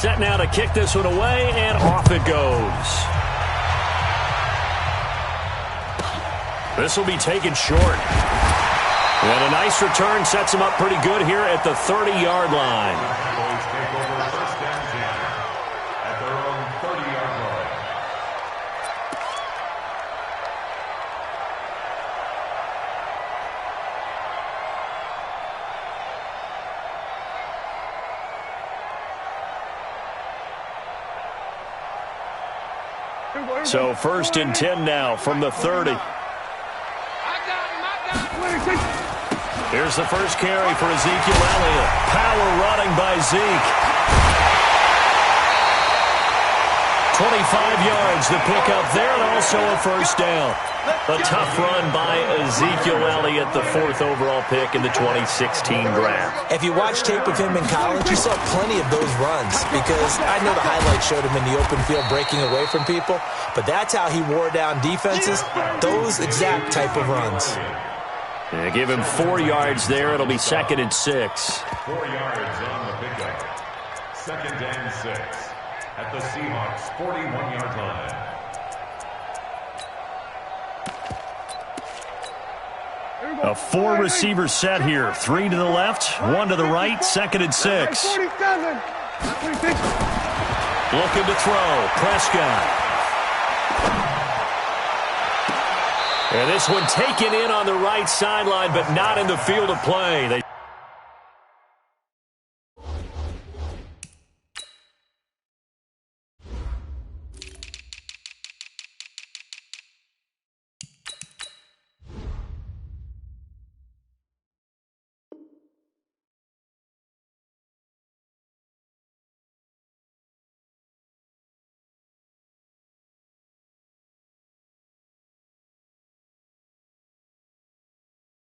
set now to kick this one away, and off it goes. This will be taken short. And a nice return sets him up pretty good here at the 30-yard line. So 1st and 10 now from the 30. Here's the first carry for Ezekiel Elliott. Power running by Zeke. 25 yards to pick up there, and also a first down. A tough run by Ezekiel Elliott, the 4th overall pick in the 2016 draft. If you watch tape of him in college, you saw plenty of those runs, because I know the highlights showed him in the open field breaking away from people, but that's how he wore down defenses, those exact type of runs. Yeah, give him 4 yards there. It'll be 2nd and 6. 4 yards on the pickup. 2nd and 6 at the Seahawks' 41-yard line. A 4-receiver set here. 3 to the left, 1 to the right, 2nd and 6. Looking to throw. Prescott. And this one taken in on the right sideline, but not in the field of play.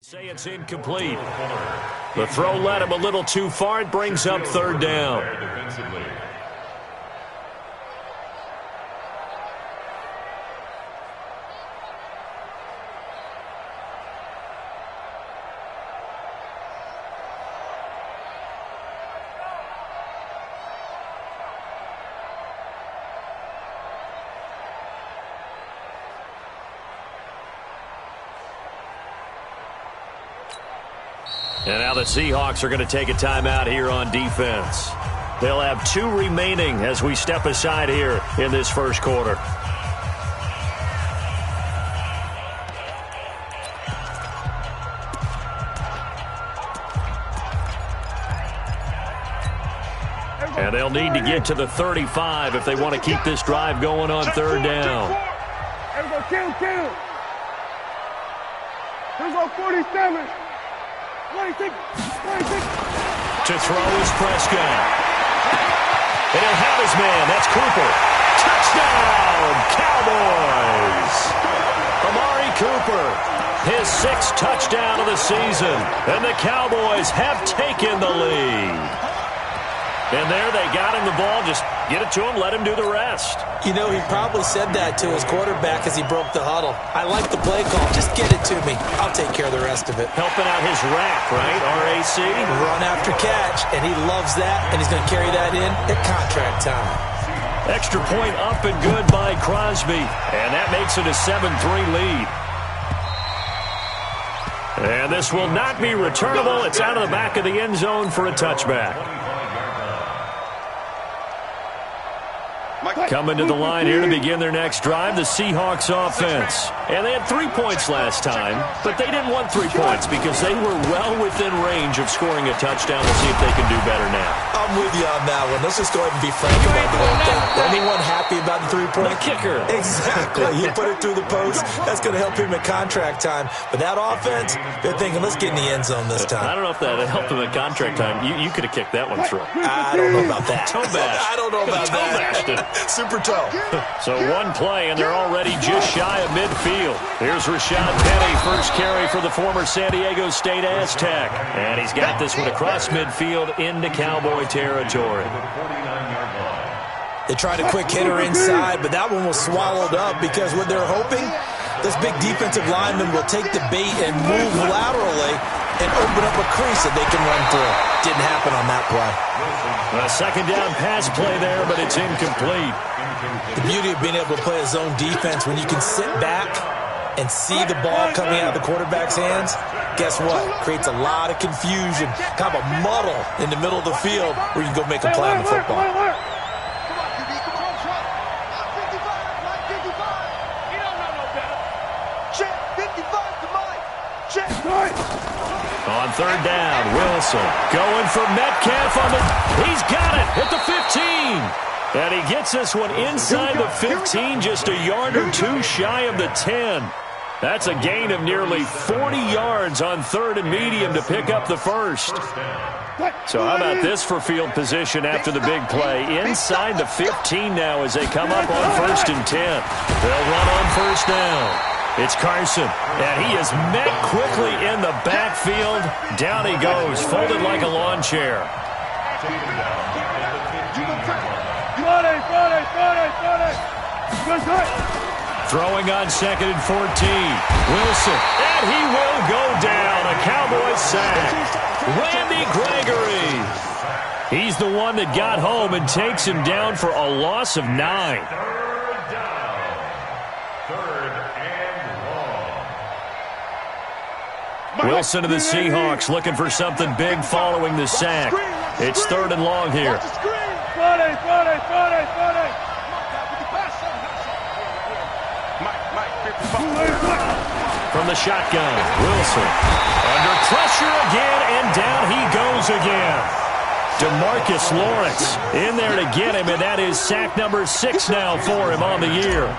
Say it's incomplete. The throw led him a little too far. It brings up 3rd down. And now the Seahawks are going to take a timeout here on defense. They'll have 2 remaining as we step aside here in this first quarter. And they'll need to get to the 35 if they want to keep this drive going on 3rd down. Here's our 47. 26. To throw is Prescott. And he'll have his man. That's Cooper. Touchdown, Cowboys. Amari Cooper, his 6th touchdown of the season. And the Cowboys have taken the lead. And there they got him the ball. Just get it to him, let him do the rest. You know, he probably said that to his quarterback as he broke the huddle. I like the play call. Just get it to me. I'll take care of the rest of it. Helping out his rack, right? RAC? Run after catch, and he loves that, and he's going to carry that in at contract time. Extra point up and good by Crosby. And that makes it a 7-3 lead. And this will not be returnable. It's out of the back of the end zone for a touchback. Coming to the line here to begin their next drive, the Seahawks offense. And they had 3 points last time, but they didn't want 3 points because they were well within range of scoring a touchdown. We'll see if they can do better now. I'm with you on that one. Let's just go ahead and be frank about the whole thing. Anyone happy about the 3-point? The kicker. Exactly. You put it through the post. That's going to help him at contract time. But that offense, they're thinking, let's get in the end zone this time. I don't know if that helped him at contract time. You could have kicked that one through. I don't know about that. Toe bash. I don't know about Toe bashed it. Super toe. So one play, and they're already just shy of midfield. Here's Rashad Penny, first carry for the former San Diego State Aztec. And he's got this one across midfield into Cowboy territory. They tried a quick hitter inside, but that one was swallowed up because what they're hoping, this big defensive lineman will take the bait and move laterally and open up a crease that they can run through. Didn't happen on that play. A second down pass play there, but it's incomplete. The beauty of being able to play a zone defense when you can sit back and see the ball coming out of the quarterback's hands, guess what? Creates a lot of confusion, kind of a muddle in the middle of the field where you can go make a play on the football. On third down, Wilson going for Metcalf on the... He's got it at the 15. And he gets this one inside the 15, just a yard or two shy of the 10. That's a gain of nearly 40 yards on third and medium to pick up the first. So how about this for field position after the big play? Inside the 15 now as they come up on first and 10. They'll run on first down. It's Carson, and he is met quickly in the backfield. Down he goes, folded like a lawn chair. Throwing on second and 14. Wilson, and he will go down. A Cowboys sack. Randy Gregory. He's the one that got home and takes him down for a loss of 9. Wilson to the Seahawks looking for something big following the sack. It's third and long here. From the shotgun, Wilson under pressure again, and down he goes again. DeMarcus Lawrence in there to get him, and that is sack number 6 now for him on the year.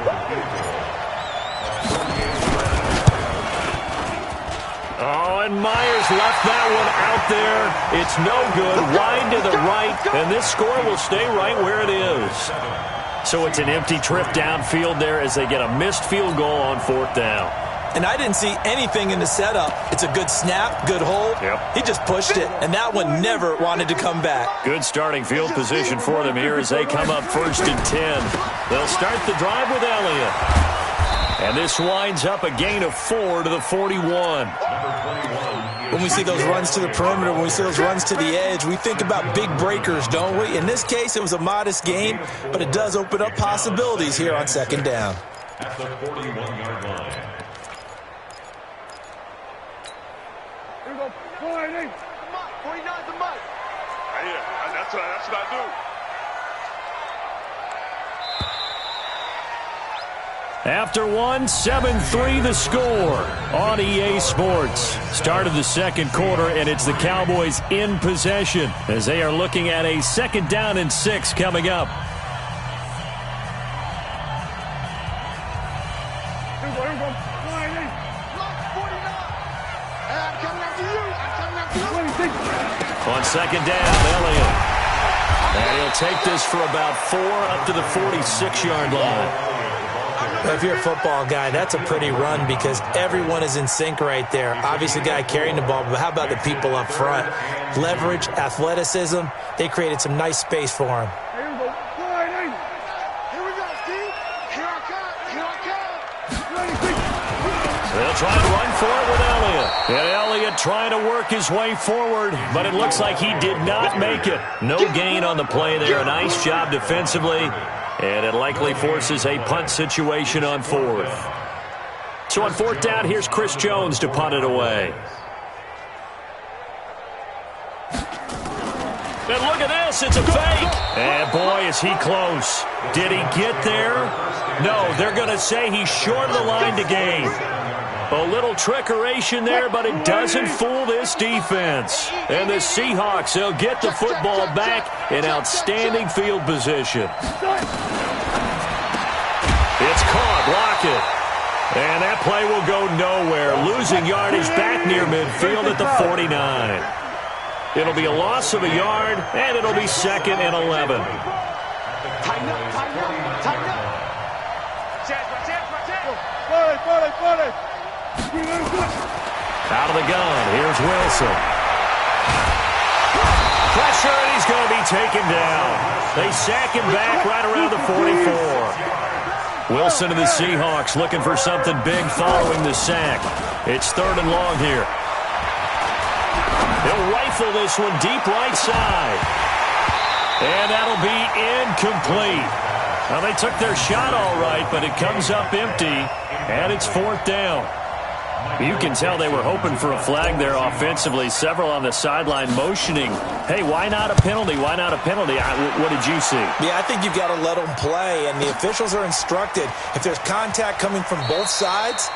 Oh, and Myers left that one out there. It's no good. Wide to the right, and this score will stay right where it is. So it's an empty trip downfield there as they get a missed field goal on fourth down. And I didn't see anything in the setup. It's a good snap, good hold. Yep. He just pushed it, and that one never wanted to come back. Good starting field position for them here as they come up first and 10. They'll start the drive with Elliott. And this winds up a gain of 4 to the 41. When we see those runs to the perimeter, when we see those runs to the edge, we think about big breakers, don't we? In this case, it was a modest gain, but it does open up possibilities here on second down. At the 41-yard line. Here we go. 49 the mic. Right here. That's what I do. After one, 7-3 the score on EA Sports. Start of the second quarter, and it's the Cowboys in possession as they are looking at a second down and 6 coming up. Here we go. 49. I'm coming after you. On second down, Elliott. And he'll take this for about 4 up to the 46-yard line. But if you're a football guy, that's a pretty run because everyone is in sync right there. Obviously, the guy carrying the ball, but how about the people up front? Leverage, athleticism, they created some nice space for him. Here we go. 49. Here we go, Steve. Here I come. They'll try to run for it with Elliott. And Elliott trying to work his way forward, but it looks like he did not make it. No gain on the play there. A nice job defensively. And it likely forces a punt situation on fourth. So on fourth down, here's Chris Jones to punt it away. And look at this, it's a fake. And boy, is he close. Did he get there? No, they're going to say he's short of the line to gain. A little trickeration there, but it doesn't fool this defense. And the Seahawks, they'll get the football back in outstanding field position. It's caught, Lockett. And that play will go nowhere. Losing yardage back near midfield at the 49. It'll be a loss of a yard, and it'll be second and 11. Tighten up. Out of the gun, here's Wilson. Pressure, and he's going to be taken down. They sack him back right around the 44. Wilson to the Seahawks looking for something big following the sack. It's third and long here. rifle this one deep right side. And that'll be incomplete. Well, they took their shot all right, but it comes up empty, and it's 4th down. You can tell they were hoping for a flag there offensively. Several on the sideline motioning, hey, why not a penalty? Why not a penalty? What did you see? Yeah, I think you've got to let them play, and the officials are instructed. If there's contact coming from both sides,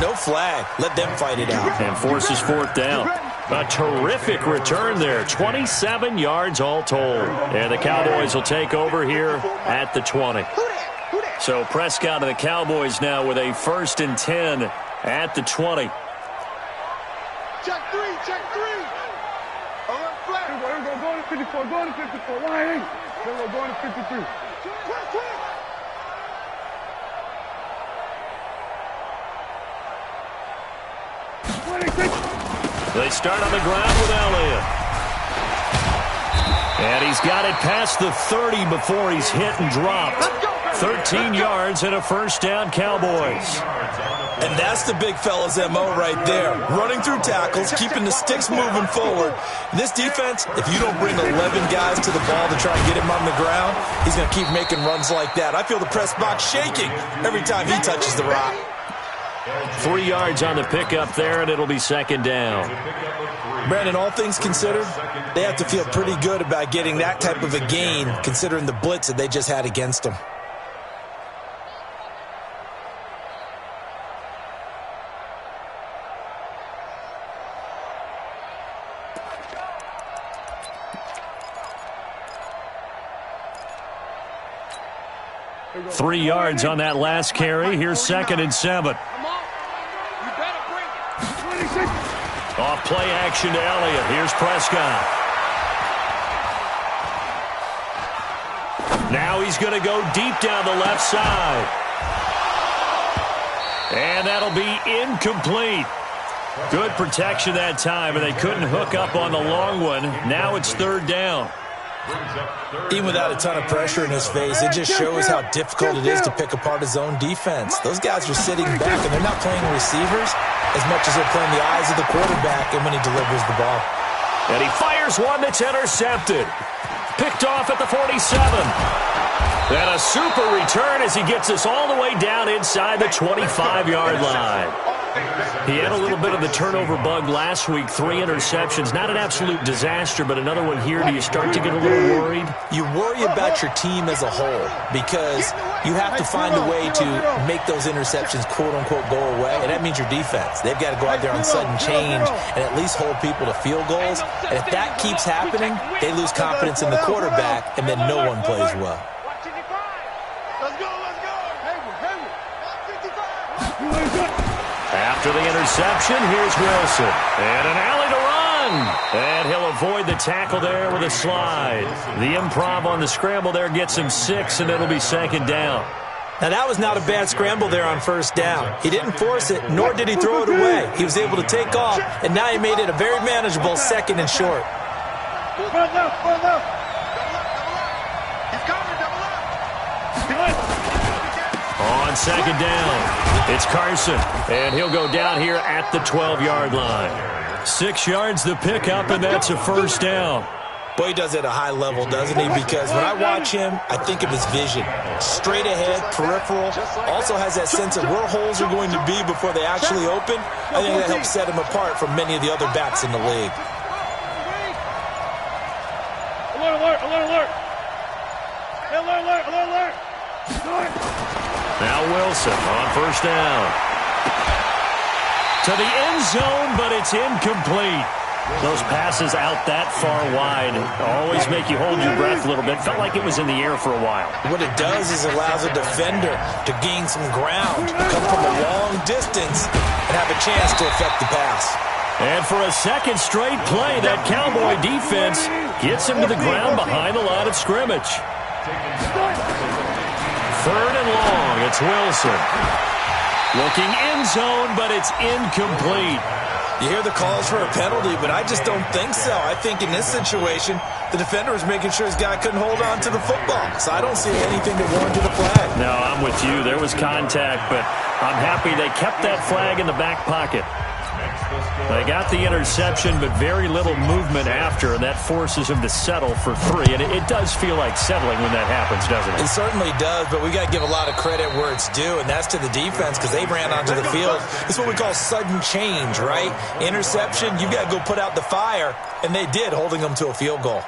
no flag. Let them fight it out. And forces 4th down. A terrific return there. 27 yards all told. And the Cowboys will take over here at the 20. So Prescott and the Cowboys now with a 1st and 10 at the 20. Check 3, check 3. We're going to 54, going to 54. Why ain't? Then we're going to 53. They start on the ground with Elliott. And he's got it past the 30 before he's hit and dropped. 13 yards and a 1st down, Cowboys. And that's the big fella's MO right there. Running through tackles, keeping the sticks moving forward. This defense, if you don't bring 11 guys to the ball to try and get him on the ground, he's going to keep making runs like that. I feel the press box shaking every time he touches the rock. 3 yards on the pickup there, and it'll be 2nd down. Brandon, all things considered, they have to feel pretty good about getting that type of a gain, considering the blitz that they just had against them. Three yards on that last carry. Here's 2nd and 7. Off play action to Elliott. Here's Prescott. Now he's going to go deep down the left side. And that'll be incomplete. Good protection that time, and they couldn't hook up on the long one. Now it's 3rd down. Even without a ton of pressure in his face, it just shows how difficult it is to pick apart his own defense. Those guys are sitting back, and they're not playing receivers as much as they're playing the eyes of the quarterback and when he delivers the ball. And he fires one that's intercepted. Picked off at the 47. And a super return as he gets us all the way down inside the 25-yard line. He had a little bit of the turnover bug last week, 3 interceptions. Not an absolute disaster, but another one here. Do you start to get a little worried? You worry about your team as a whole because you have to find a way to make those interceptions, quote-unquote, go away, and that means your defense. They've got to go out there on sudden change and at least hold people to field goals. And if that keeps happening, they lose confidence in the quarterback, and then no one plays well. Let's go, let's go. Hey, 55. After the interception, here's Wilson. And an alley to run. And he'll avoid the tackle there with a slide. The improv on the scramble there gets him 6, and it'll be 2nd down. Now, that was not a bad scramble there on 1st down. He didn't force it, nor did he throw it away. He was able to take off, and now he made it a very manageable 2nd and short. Front left, front left. He's coming, double up. On 2nd down, it's Carson, and he'll go down here at the 12-yard line. 6 yards the pickup, and that's a 1st down. Boy, he does it at a high level, doesn't he? Because when I watch him, I think of his vision. Straight ahead, peripheral, also has that sense of where holes are going to be before they actually open. I think that helps set him apart from many of the other backs in the league. Alert, alert, alert, alert. Hey, alert, alert, alert, alert. Now Wilson on 1st down. To the end zone, but it's incomplete. Those passes out that far wide always make you hold your breath a little bit. Felt like it was in the air for a while. What it does is allows a defender to gain some ground, come from a long distance, and have a chance to affect the pass. And for a 2nd straight play, that Cowboy defense gets him to the ground behind the line of scrimmage. 3rd and long, it's Wilson. Looking end zone, but it's incomplete. You hear the calls for a penalty, but I just don't think so. I think in this situation, the defender was making sure his guy couldn't hold on to the football. So I don't see anything that warranted a flag. No, I'm with you. There was contact, but I'm happy they kept that flag in the back pocket. They got the interception, but very little movement after, and that forces him to settle for 3. And it does feel like settling when that happens, doesn't it? It certainly does, but we got to give a lot of credit where it's due, and that's to the defense because they ran onto the field. It's what we call sudden change, right? Interception, you've got to go put out the fire, and they did, holding them to a field goal.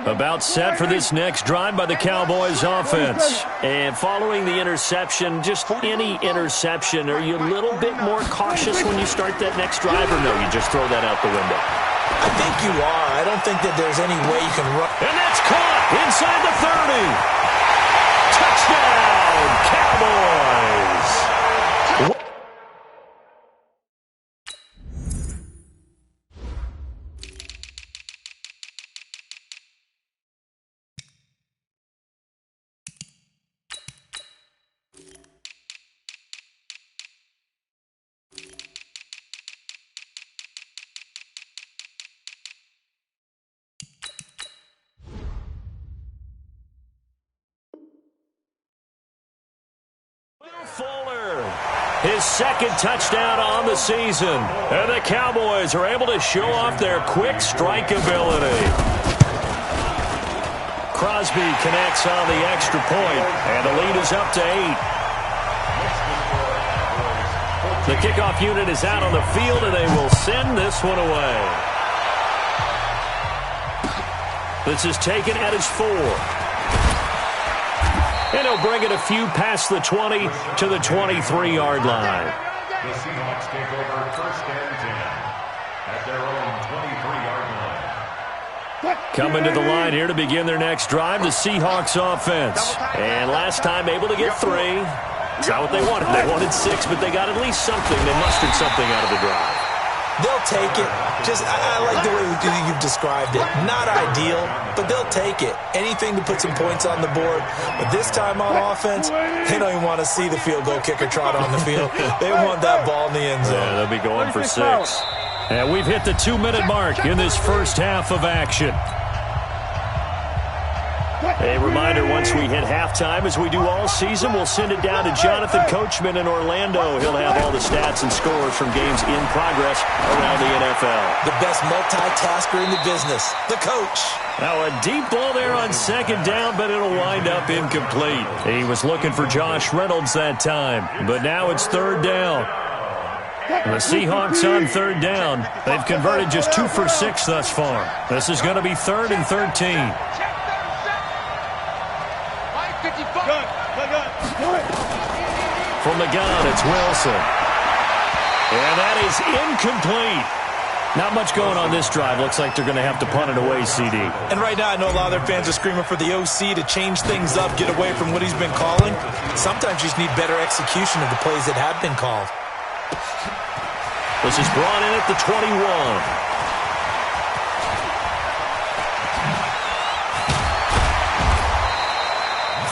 About set for this next drive by the Cowboys offense. And following the interception, just any interception, are you a little bit more cautious when you start that next drive, or no, you just throw that out the window? I think you are. I don't think that there's any way you can run. And that's caught inside the 30. Touchdown, Cowboys. Fuller, his second touchdown on the season. And the Cowboys are able to show off their quick strike ability. Crosby connects on the extra point, and the lead is up to 8. The kickoff unit is out on the field, and they will send this one away. This is taken at his 4. And he'll bring it a few past the 20 to the 23-yard line. The Seahawks take over 1st and 10 at their own 23-yard line. Coming to the line here to begin their next drive, the Seahawks offense. And last time able to get 3. It's not what they wanted. They wanted 6, but they got at least something. They mustered something out of the drive. They'll take it. I like the way you've described it. Not ideal, but they'll take it. Anything to put some points on the board. But this time on offense, they don't even want to see the field goal kicker trot on the field. They want that ball in the end zone. Yeah, they'll be going for 6. And we've hit the 2-minute mark in this first half of action. A reminder, once we hit halftime, as we do all season, we'll send it down to Jonathan Coachman in Orlando. He'll have all the stats and scores from games in progress around the NFL. The best multitasker in the business, the coach. Now a deep ball there on 2nd down, but it'll wind up incomplete. He was looking for Josh Reynolds that time, but now it's 3rd down. The Seahawks on 3rd down. They've converted just 2 for 6 thus far. This is going to be 3rd and 13. From the gun, it's Wilson. And that is incomplete. Not much going on this drive. Looks like they're going to have to punt it away, CD. And right now, I know a lot of their fans are screaming for the OC to change things up, get away from what he's been calling. Sometimes you just need better execution of the plays that have been called. This is brought in at the 21.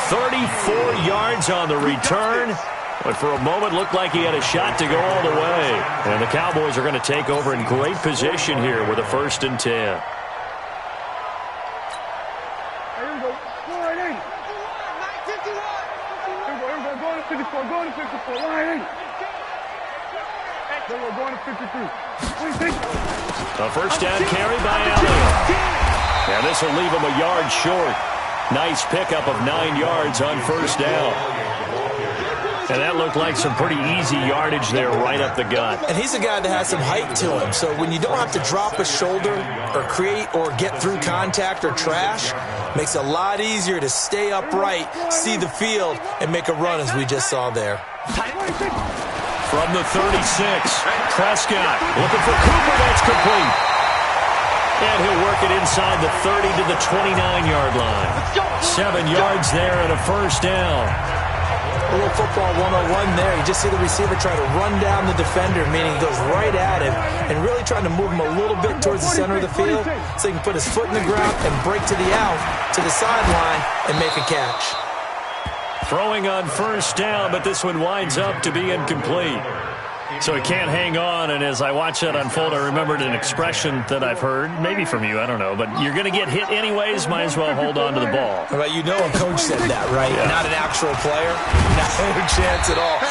34 yards on the return, but for a moment looked like he had a shot to go all the way. And the Cowboys are going to take over in great position here with a 1st and 10. Here we go. Going to 54. Going to 54. Line 8. Then we're going to 53. A 1st down carry by Elliott. And this will leave him a yard short. Nice pickup of 9 yards on 1st down. And that looked like some pretty easy yardage there right up the gut. And he's a guy that has some height to him. So when you don't have to drop a shoulder or create or get through contact or trash, makes it a lot easier to stay upright, see the field, and make a run as we just saw there. From the 36, Prescott looking for Cooper. That's complete. And he'll work it inside the 30 to the 29-yard line. 7 yards there and a 1st down. A little football 101 there. You just see the receiver try to run down the defender, meaning he goes right at him and really trying to move him a little bit towards the center of the field so he can put his foot in the ground and break to the out, to the sideline, and make a catch. Throwing on 1st down, but this one winds up to be incomplete. So he can't hang on, and as I watch that unfold, I remembered an expression that I've heard, maybe from you, I don't know, but you're going to get hit anyways, might as well hold on to the ball. Well, you know a coach said that, right? Yeah. Not an actual player. Not a chance at all.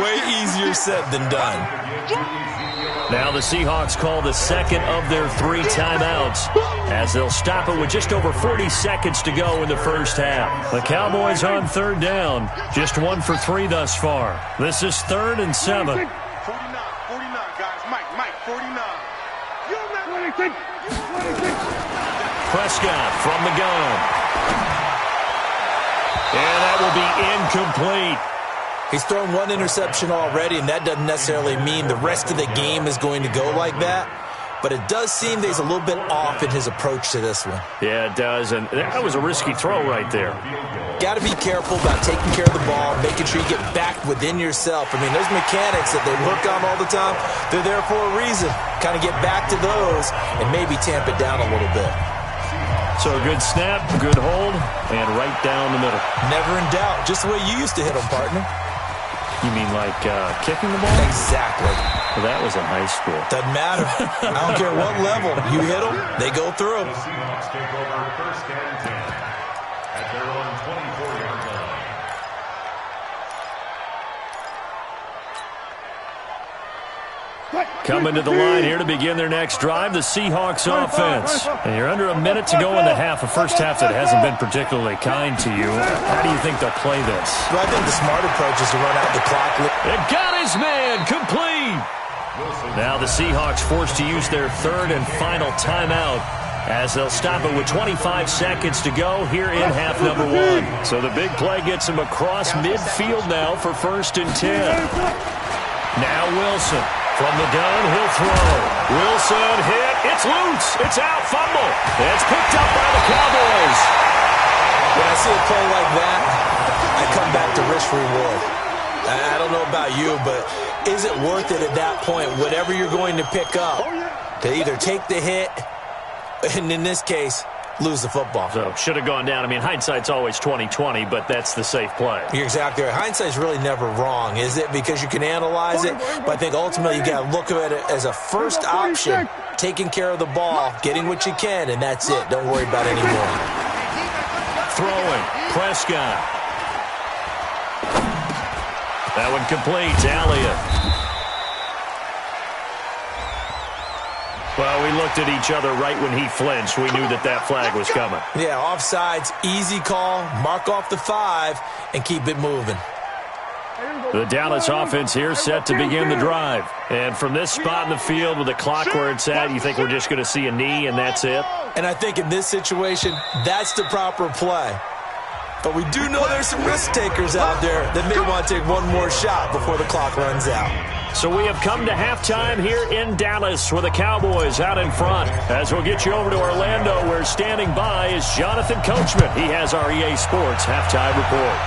Way easier said than done. Now the Seahawks call the second of their 3 timeouts as they'll stop it with just over 40 seconds to go in the first half. The Cowboys on 3rd down, just 1 for 3 thus far. This is 3rd and 7. 49, guys. Mike, 49. You 26. Prescott from the gun. And that will be incomplete. He's thrown 1 interception already, and that doesn't necessarily mean the rest of the game is going to go like that. But it does seem that he's a little bit off in his approach to this one. Yeah, it does, and that was a risky throw right there. Got to be careful about taking care of the ball, making sure you get back within yourself. I mean, there's mechanics that they work on all the time. They're there for a reason. Kind of get back to those and maybe tamp it down a little bit. So a good snap, good hold, and right down the middle. Never in doubt. Just the way you used to hit them, partner. You mean like kicking the ball? Exactly. Well, that was in high school. Doesn't matter. I don't care what level. You hit them, they go through. The Seahawks take over 1st and 10 at their own 24-yard line. Coming to the line here to begin their next drive, the Seahawks offense. And you're under a minute to go in the half, a first half that hasn't been particularly kind to you. How do you think they'll play this? Well, I think the smart approach is to run out the clock. It got his man complete. Now the Seahawks forced to use their 3rd and final timeout as they'll stop it with 25 seconds to go here in half number 1. So the big play gets him across midfield now for 1st and 10. Now Wilson. From the gun, he'll throw. Wilson hit. It's loose. It's out. Fumble. It's picked up by the Cowboys. When I see a play like that, I come back to risk-reward. I don't know about you, but is it worth it at that point, whatever you're going to pick up, to either take the hit, and in this case, lose the football? So, should have gone down. I mean, hindsight's always 20/20, but that's the safe play. You're exactly right. Hindsight's really never wrong, is it? Because you can analyze it, but I think ultimately you got to look at it as a first option, taking care of the ball, getting what you can, and that's it. Don't worry about any more. Throwing. Prescott. That one completes. Elliott. Well, we looked at each other right when he flinched. We knew that that flag was coming. Yeah, offsides, easy call, mark off the 5, and keep it moving. The Dallas offense here set to begin the drive. And from this spot in the field with the clock where it's at, you think we're just going to see a knee and that's it? And I think in this situation, that's the proper play. But we do know there's some risk takers out there that may want to take one more shot before the clock runs out. So we have come to halftime here in Dallas with the Cowboys out in front. As we'll get you over to Orlando, where standing by is Jonathan Coachman. He has our EA Sports halftime report.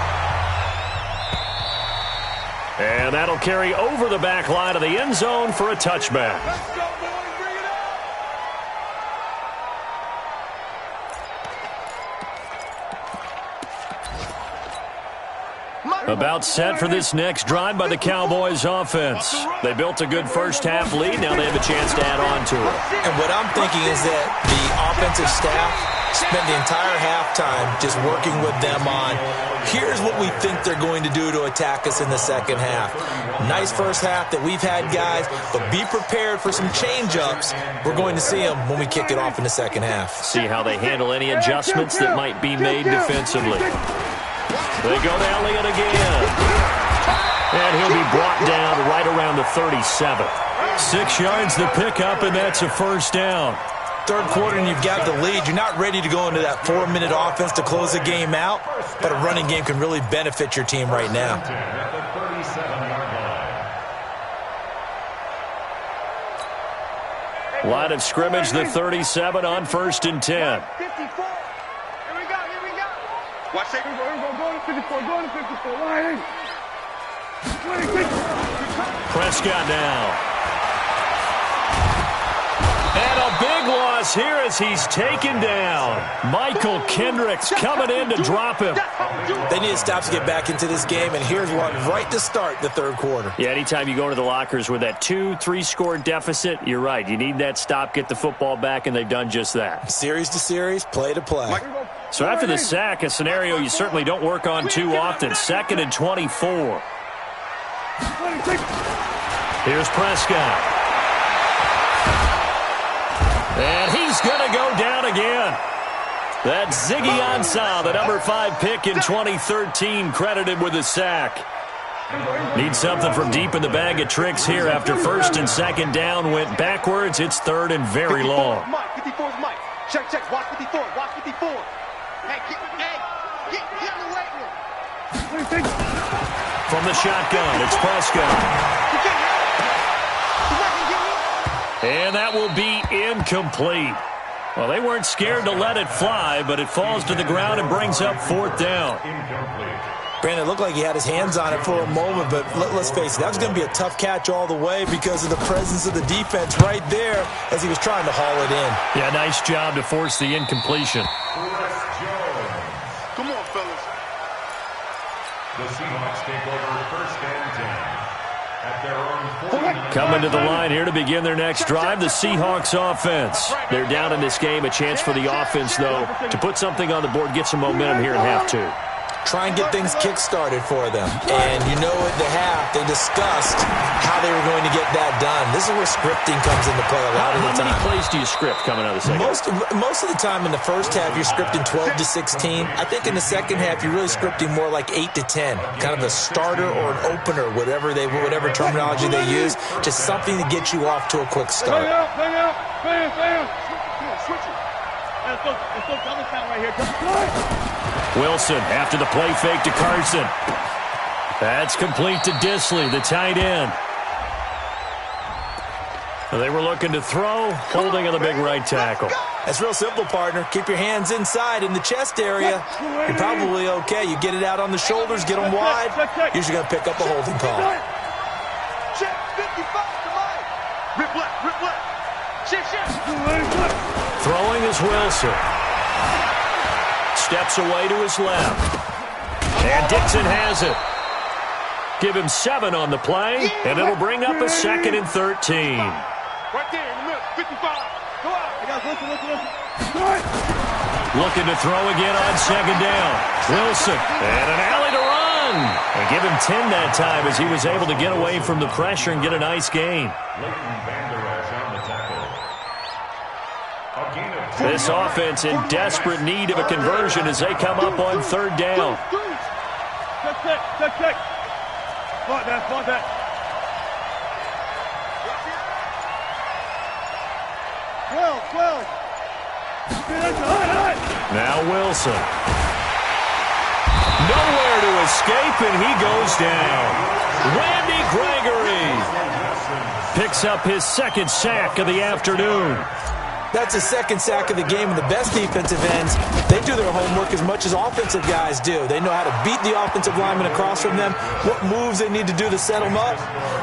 And that'll carry over the back line of the end zone for a touchback. Let's go, boys. Bring it up. About set for this next drive by the Cowboys offense. They built a good first half lead. Now they have a chance to add on to it. And what I'm thinking is that the offensive staff spent the entire halftime just working with them on, here's what we think they're going to do to attack us in the second half. Nice first half that we've had, guys, but be prepared for some change-ups. We're going to see them when we kick it off in the second half. See how they handle any adjustments that might be made defensively. They go to Elliott again. And he'll be brought down right around the 37. 6 yards the pickup, and that's a first down. Third quarter and you've got the lead. You're not ready to go into that 4-minute offense to close the game out, but a running game can really benefit your team right now. Line of scrimmage, the 37 on 1st and 10. 54. Here we go. Watch it. Go to 54. Go to 54. Line 26. Prescott now. And a big loss here as he's taken down. Michael Kendricks coming in to drop him. They need to stop to get back into this game, and here's one right to start the third quarter. Yeah, anytime you go into the lockers with that 2-3 score deficit, you're right. You need that stop, get the football back, and they've done just that. Series to series, play to play. So after the sack, a scenario you certainly don't work on too often. 2nd and 24. Here's Prescott. And he's going to go down again. That's Ziggy Ansah, the number 5 pick in 2013, credited with a sack. Need something from deep in the bag of tricks here after 1st and 2nd down went backwards. It's 3rd and very long. 54's Mike. Check, watch 54, watch 54. Hey, get in the weight room. From the shotgun, it's Prescott. And that will be incomplete. Well, they weren't scared to let it fly, but it falls to the ground and brings up 4th down. Brandon, it looked like he had his hands on it for a moment, but let's face it, that was going to be a tough catch all the way because of the presence of the defense right there as he was trying to haul it in. Yeah, nice job to force the incompletion. Come on, fellas. The Seahawks take over 1st and 10 at their own 49. Coming to the line here to begin their next drive, the Seahawks offense. They're down in this game. A chance for the offense, though, to put something on the board, get some momentum here in half 2. Try and get things kick-started for them. And you know at the half, they discussed how they were going to get that done. This is where scripting comes into play a lot of the time. How many plays do you script coming out of the second? Most of the time in the first half, you're scripting 12 to 16. I think in the second half, you're really scripting more like 8 to 10. Kind of a starter or an opener, whatever terminology they use. Just something to get you off to a quick start. Bang out. Come on, switch it. Let's go double count right here. Wilson after the play fake to Carson. That's complete to Disley, the tight end. They were looking to throw, holding on the big right tackle. That's real simple, partner. Keep your hands inside in the chest area. You're probably okay. You get it out on the shoulders, get them wide. Usually going to pick up a holding call. Check 55 to Mike. Rip left. Check. Throwing is Wilson. Steps away to his left. And Dixon has it. Give him 7 on the play, and it'll bring up a 2nd and 13. Right there in the middle, 55. Go out. You guys listen. Looking to throw again on 2nd down. Wilson, and an alley to run. And give him 10 that time as he was able to get away from the pressure and get a nice gain. This offense in desperate need of a conversion as they come up on 3rd down. Check. Spot that. Well. Now Wilson. Nowhere to escape, and he goes down. Randy Gregory picks up his 2nd sack of the afternoon. That's his 2nd sack of the game, and the best defensive ends, they do their homework as much as offensive guys do. They know how to beat the offensive lineman across from them, what moves they need to do to set them up.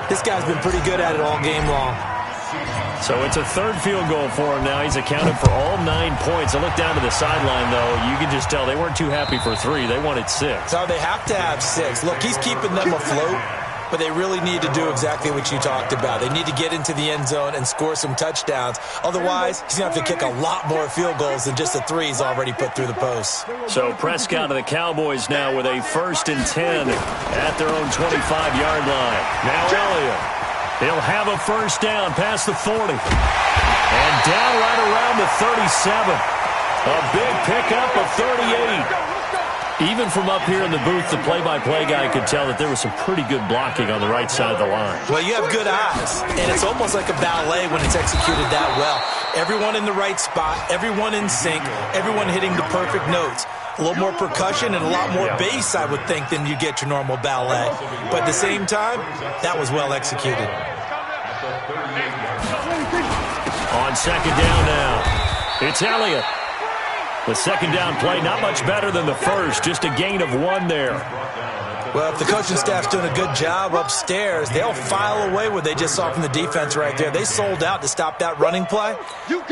This guy's been pretty good at it all game long. So it's a 3rd field goal for him now. He's accounted for all 9 points. I look down to the sideline, though. You can just tell they weren't too happy for 3. They wanted 6. So they have to have 6. Look, he's keeping them afloat, but they really need to do exactly what you talked about. They need to get into the end zone and score some touchdowns. Otherwise, he's going to have to kick a lot more field goals than just the 3 he's already put through the posts. So Prescott of the Cowboys now with a 1st and 10 at their own 25-yard line. Now Elliott. He'll have a 1st down past the 40. And down right around the 37. A big pickup of 38. Even from up here in the booth, the play-by-play guy could tell that there was some pretty good blocking on the right side of the line. Well, you have good eyes, and it's almost like a ballet when it's executed that well. Everyone in the right spot, everyone in sync, everyone hitting the perfect notes. A little more percussion and a lot more bass, I would think, than you get your normal ballet. But at the same time, that was well executed. On 2nd down now, it's Elliott. The 2nd down play, not much better than the first, just a gain of 1 there. Well, if the coaching staff's doing a good job upstairs, they'll file away what they just saw from the defense right there. They sold out to stop that running play.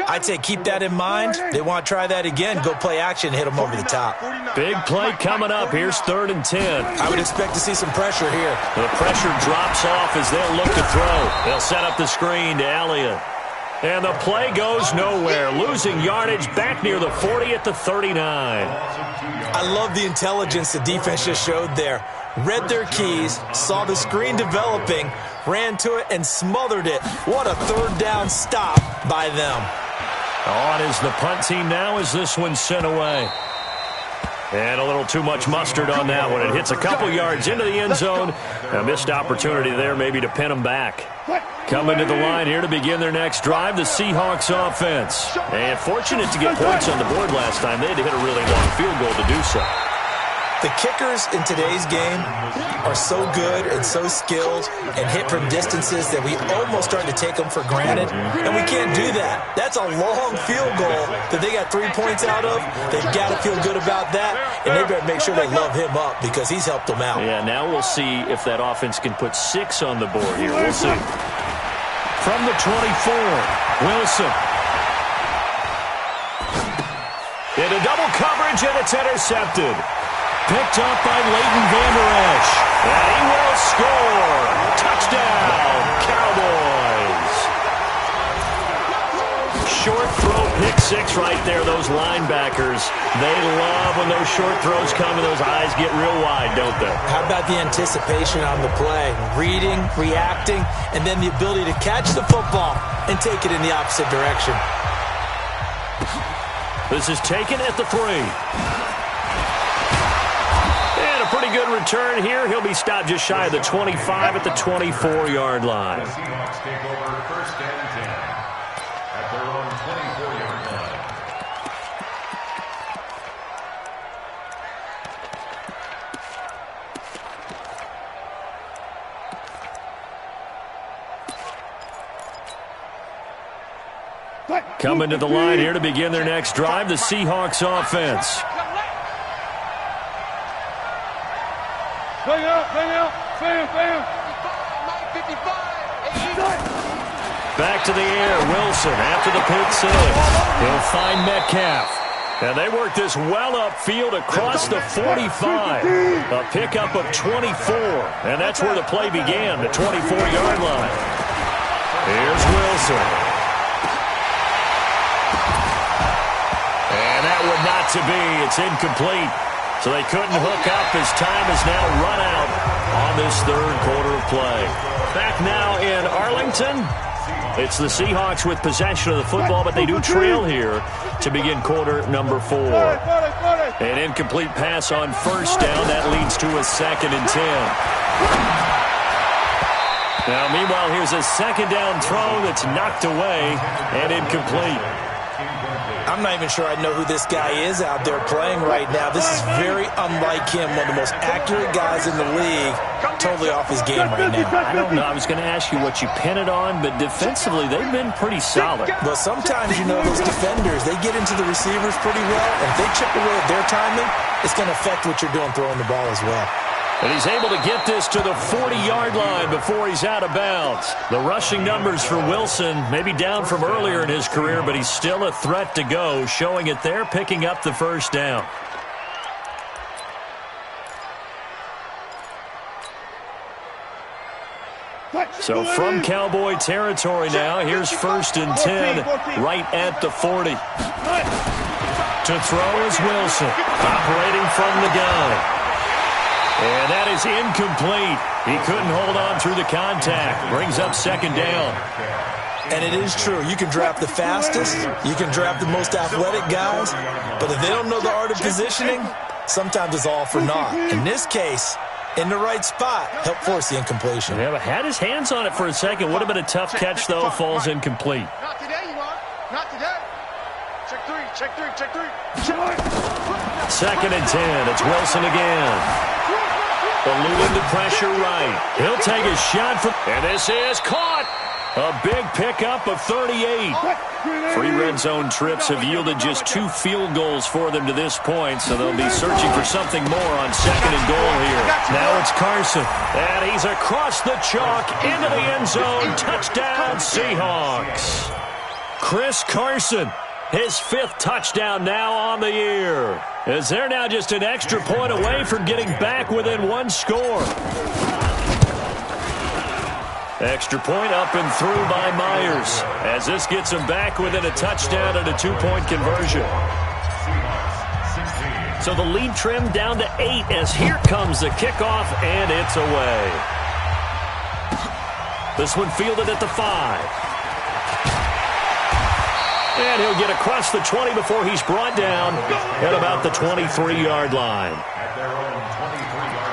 I'd say keep that in mind. They want to try that again, go play action, hit them over the top. Big play coming up. Here's 3rd and 10. I would expect to see some pressure here. The pressure drops off as they'll look to throw. They'll set up the screen to Elliott. And the play goes nowhere, losing yardage back near the 40 at the 39. I love the intelligence the defense just showed there. Read their keys, saw the screen developing, ran to it, and smothered it. What a 3rd down stop by them. On is the punt team now as this one's sent away. And a little too much mustard on that one. It hits a couple yards into the end zone. A missed opportunity there maybe to pin them back. Coming to the line here to begin their next drive, the Seahawks offense. And fortunate to get points on the board last time. They had to hit a really long field goal to do so. The kickers in today's game are so good and so skilled and hit from distances that we almost start to take them for granted, and we can't do that. That's a long field goal that they got 3 points out of. They've got to feel good about that, and they better make sure they love him up because he's helped them out. Yeah, now we'll see if that offense can put 6 on the board here. We'll see. From the 24, Wilson. Into double coverage, and it's intercepted. Picked up by Leighton Vander Esch. And he will score. Touchdown, Cowboys. Short throw, pick 6 right there. Those linebackers, they love when those short throws come and those eyes get real wide, don't they? How about the anticipation on the play? Reading, reacting, and then the ability to catch the football and take it in the opposite direction. This is taken at the 3. Pretty good return here. He'll be stopped just shy of the 25 at the 24-yard line. The Seahawks take over 1st and 10 at their own 24-yard line. Coming to the line here to begin their next drive, the Seahawks offense. Back to the air, Wilson after the pick 6. He'll find Metcalf. And they work this well upfield across the 45. A pickup of 24. And that's where the play began, the 24-yard line. Here's Wilson. And that would not to be. It's incomplete. So they couldn't hook up as time has now run out on this 3rd quarter of play. Back now in Arlington. It's the Seahawks with possession of the football, but they do trail here to begin quarter number 4. An incomplete pass on 1st down. That leads to a 2nd and 10. Now, meanwhile, here's a 2nd down throw that's knocked away and incomplete. I'm not even sure I know who this guy is out there playing right now. This is very unlike him, one of the most accurate guys in the league, totally off his game right now. I don't know. I was going to ask you what you pin it on, but defensively, they've been pretty solid. Well, sometimes, those defenders, they get into the receivers pretty well, and if they chip away at their timing, it's going to affect what you're doing throwing the ball as well. And he's able to get this to the 40-yard line before he's out of bounds. The rushing numbers for Wilson maybe down from earlier in his career, but he's still a threat to go, showing it there, picking up the 1st down. So from Cowboy territory now, here's 1st and 10 right at the 40. To throw is Wilson, operating from the gun. And that is incomplete. He couldn't hold on through the contact. Brings up 2nd down. And it is true. You can draft the fastest. You can draft the most athletic guys. But if they don't know the art of positioning, sometimes it's all for naught. In this case, in the right spot, help force the incompletion. Yeah, but had his hands on it for a second. Would have been a tough catch, though. Falls incomplete. Not today, you are. Not today. Check 3, check 3, check 3. 2nd and 10. It's Wilson again. Eluding the pressure right. He'll take a shot from... And this is caught. A big pickup of 38. 3 red zone trips have yielded just 2 field goals for them to this point, so they'll be searching for something more on 2nd and goal here. Now it's Carson, and he's across the chalk into the end zone. Touchdown, Seahawks. Chris Carson, his 5th touchdown now on the year, as they're now just an extra point away from getting back within 1 score. Extra point up and through by Myers, as this gets him back within a touchdown and a 2-point conversion. So the lead trimmed down to 8 as here comes the kickoff, and it's away. This one fielded at the 5. And he'll get across the 20 before he's brought down at about the 23-yard line. At their own 23-yard line.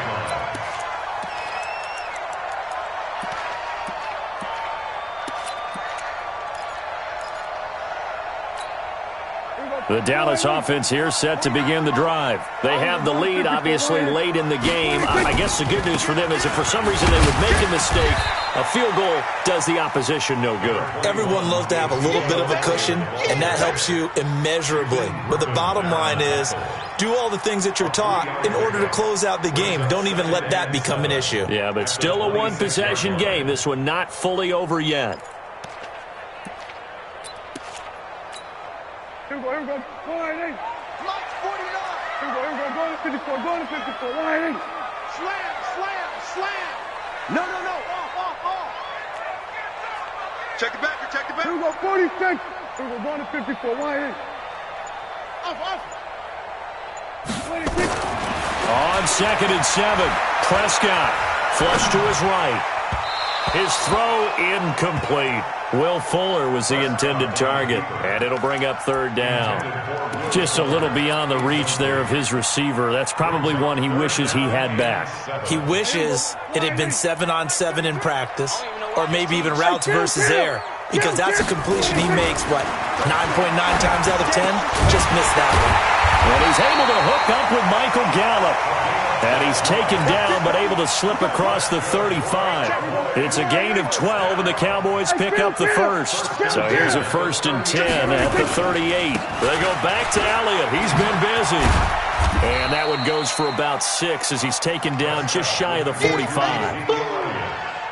The Dallas offense here set to begin the drive. They have the lead, obviously, late in the game. I guess the good news for them is if for some reason they would make a mistake, a field goal does the opposition no good. Everyone loves to have a little bit of a cushion, and that helps you immeasurably. But the bottom line is, do all the things that you're taught in order to close out the game. Don't even let that become an issue. Yeah, but still a one-possession game. This one not fully over yet. Here we go. Go ahead, Lights 49. Here we go. Go to 54. Go to 54. Go ahead, Slam. No. Off. Check it back. Here we go. 46. Here we go. Go to 54. Go ahead. Off. 26. On 2nd and 7, Prescott flush to his right. His throw incomplete. Will Fuller was the intended target, and it'll bring up 3rd down. Just a little beyond the reach there of his receiver. That's probably one he wishes he had back. He wishes it had been 7-on-7 in practice, or maybe even routes versus air, because that's a completion he makes, 9.9 times out of 10? Just missed that one. And he's able to hook up with Michael Gallup. And he's taken down, but able to slip across the 35. It's a gain of 12, and the Cowboys pick up the first. So here's a 1st and 10 at the 38. They go back to Elliott. He's been busy. And that one goes for about 6 as he's taken down just shy of the 45.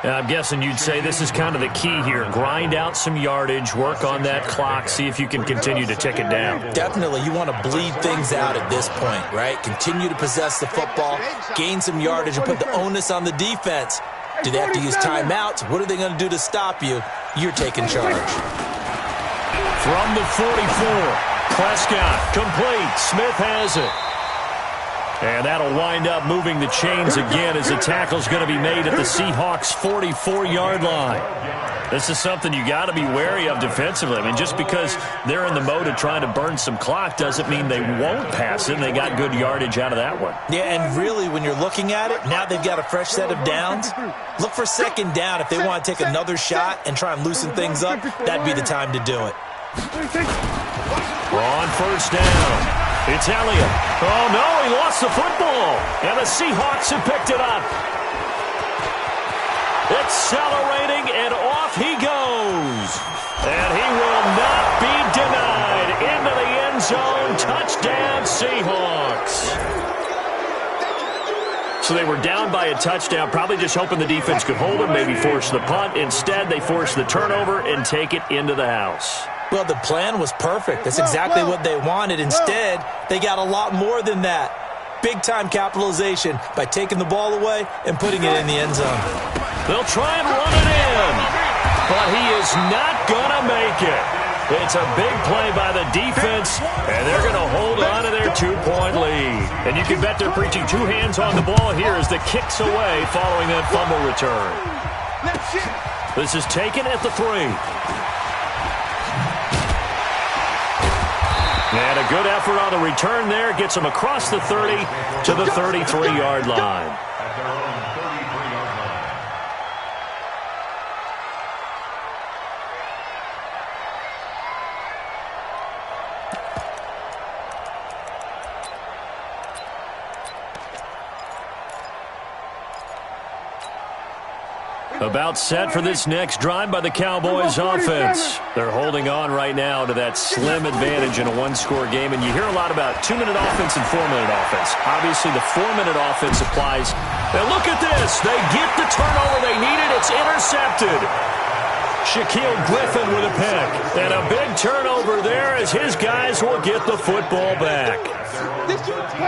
I'm guessing you'd say this is kind of the key here. Grind out some yardage, work on that clock, see if you can continue to tick it down. Definitely, you want to bleed things out at this point, right? Continue to possess the football, gain some yardage, and put the onus on the defense. Do they have to use timeouts? What are they going to do to stop you? You're taking charge. From the 44, Prescott, complete. Smith has it. And that'll wind up moving the chains again as the tackle's going to be made at the Seahawks' 44-yard line. This is something you got to be wary of defensively. I mean, just because they're in the mode of trying to burn some clock doesn't mean they won't pass it, and they got good yardage out of that one. Yeah, and really, when you're looking at it, now they've got a fresh set of downs. Look for 2nd down if they want to take another shot and try and loosen things up. That'd be the time to do it. We're on 1st down. It's Elliott. Oh, no, he lost the football. And the Seahawks have picked it up. Accelerating, and off he goes. And he will not be denied. Into the end zone. Touchdown, Seahawks. So they were down by a touchdown, probably just hoping the defense could hold them, maybe force the punt. Instead, they force the turnover and take it into the house. Well, the plan was perfect. That's exactly what they wanted. Instead, they got a lot more than that. Big-time capitalization by taking the ball away and putting it in the end zone. They'll try and run it in, but he is not going to make it. It's a big play by the defense, and they're going to hold on to their 2-point lead. And you can bet they're preaching 2 hands on the ball here as the kick's away following that fumble return. This is taken at the 3. And a good effort on the return there. Gets him across the 30 to the 33-yard line. At their own 33-yard line. About set for this next drive by the Cowboys offense. They're holding on right now to that slim advantage in a one-score game, and you hear a lot about 2-minute offense and 4-minute offense. Obviously, the 4-minute offense applies. Now look at this. They get the turnover they needed. It's intercepted. Shaquille Griffin with a pick. And a big turnover there as his guys will get the football back.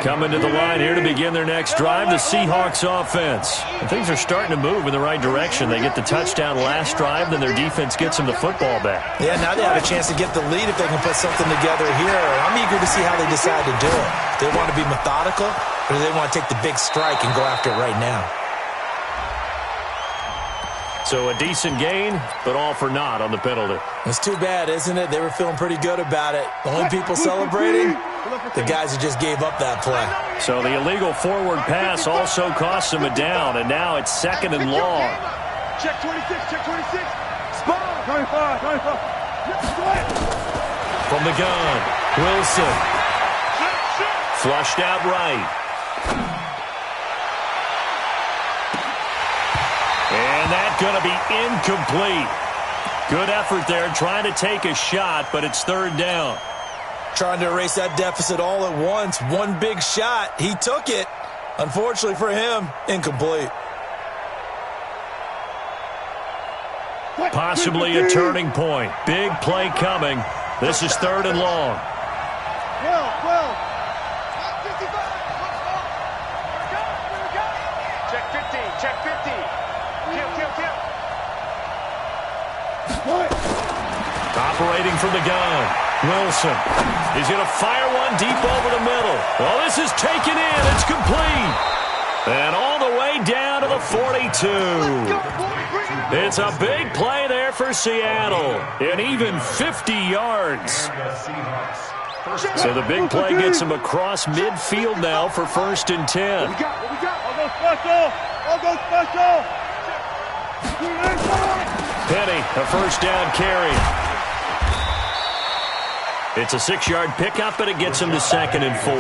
Coming to the line here to begin their next drive, the Seahawks offense. And things are starting to move in the right direction. They get the touchdown last drive, then their defense gets them the football back. Yeah, now they have a chance to get the lead if they can put something together here. I'm eager to see how they decide to do it. Do they want to be methodical, or do they want to take the big strike and go after it right now? So a decent gain, but all for naught on the penalty. It's too bad, isn't it? They were feeling pretty good about it. The only people celebrating, the guys who just gave up that play. So the illegal forward pass also cost them a down, and now it's 2nd and long. Check 26, check 26. Spot. 25, 25. From the gun, Wilson. Flushed out right. And that's going to be incomplete. Good effort there trying to take a shot, but it's 3rd down. Trying to erase that deficit all at once. One big shot. He took it. Unfortunately for him, incomplete. Possibly a turning point. Big play coming. This is 3rd and long. 12. Check 15, check 15. Kill. Operating from the gun, Wilson. He's going to fire one deep over the middle. Well, this is taken in. It's complete. And all the way down to the 42. It's a big play there for Seattle. And even 50 yards. So the big play gets him across midfield now for 1st and 10. What we got? I'll go special. Penny, a 1st down carry. It's a 6-yard pickup, but it gets him to 2nd and 4.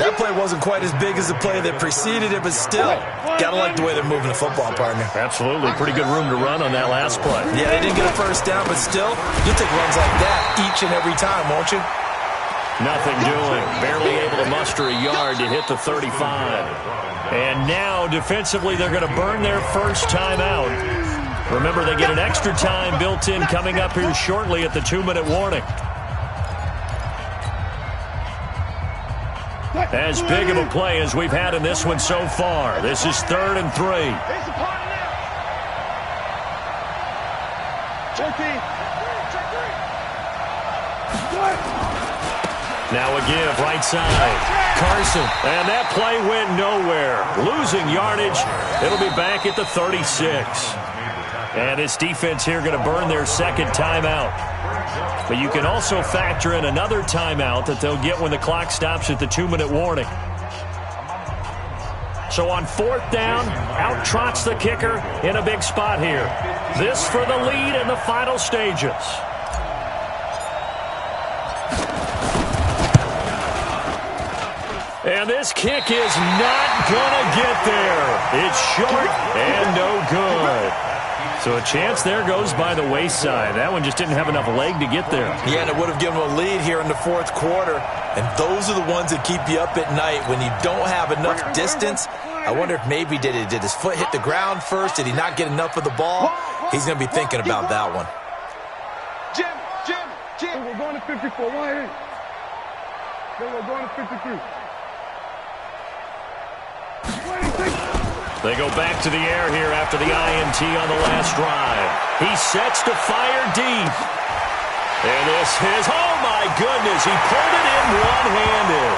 That play wasn't quite as big as the play that preceded it, but still, gotta like the way they're moving the football, partner. Absolutely. Pretty good room to run on that last play. Yeah, they didn't get a 1st down, but still, you'll take runs like that each and every time, won't you? Nothing doing. Barely able to muster a yard to hit the 35. And now, defensively, they're going to burn their first timeout. Remember, they get an extra time built in coming up here shortly at the 2-minute warning. As big of a play as we've had in this one so far. This is 3rd and 3. Now a give, right side. Carson. And that play went nowhere. Losing yardage. It'll be back at the 36. And this defense here going to burn their 2nd timeout. But you can also factor in another timeout that they'll get when the clock stops at the 2-minute warning. So on 4th down, out trots the kicker in a big spot here. This for the lead in the final stages. And this kick is not going to get there. It's short and no good. So a chance there goes by the wayside. That one just didn't have enough leg to get there. Yeah, and it would have given them a lead here in the 4th quarter. And those are the ones that keep you up at night when you don't have enough distance. I wonder if maybe did his foot hit the ground first? Did he not get enough of the ball? He's going to be thinking about that one. Jim. We're going to 54. Why ain't? Then we're going to 53. They go back to the air here after the INT on the last drive. He sets to fire deep. And this is, oh my goodness, he pulled it in one-handed.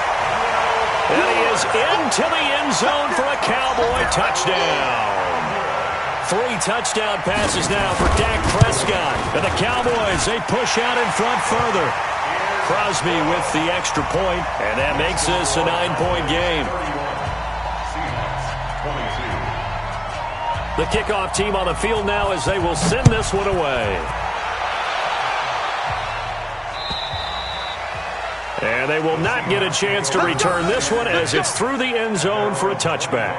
And he is into the end zone for a Cowboy touchdown. 3 touchdown passes now for Dak Prescott. And the Cowboys, they push out in front further. Crosby with the extra point, and that makes this a 9-point game. The kickoff team on the field now as they will send this one away. And they will not get a chance to return this one as it's through the end zone for a touchback.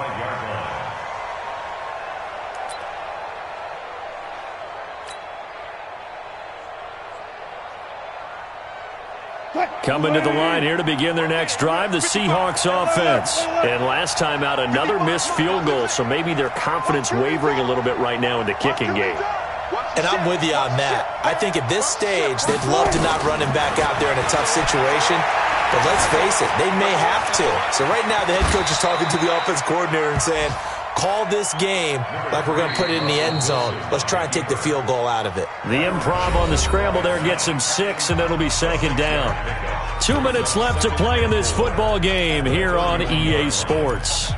Coming to the line here to begin their next drive, the Seahawks offense. And last time out, another missed field goal, so maybe their confidence wavering a little bit right now in the kicking game. And I'm with you on that. I think at this stage, they'd love to not run him back out there in a tough situation. But let's face it, they may have to. So right now, the head coach is talking to the offense coordinator and saying, call this game like we're going to put it in the end zone. Let's try and take the field goal out of it. The improv on the scramble there gets him 6, and it'll be second down. 2 minutes left to play in this football game here on EA Sports.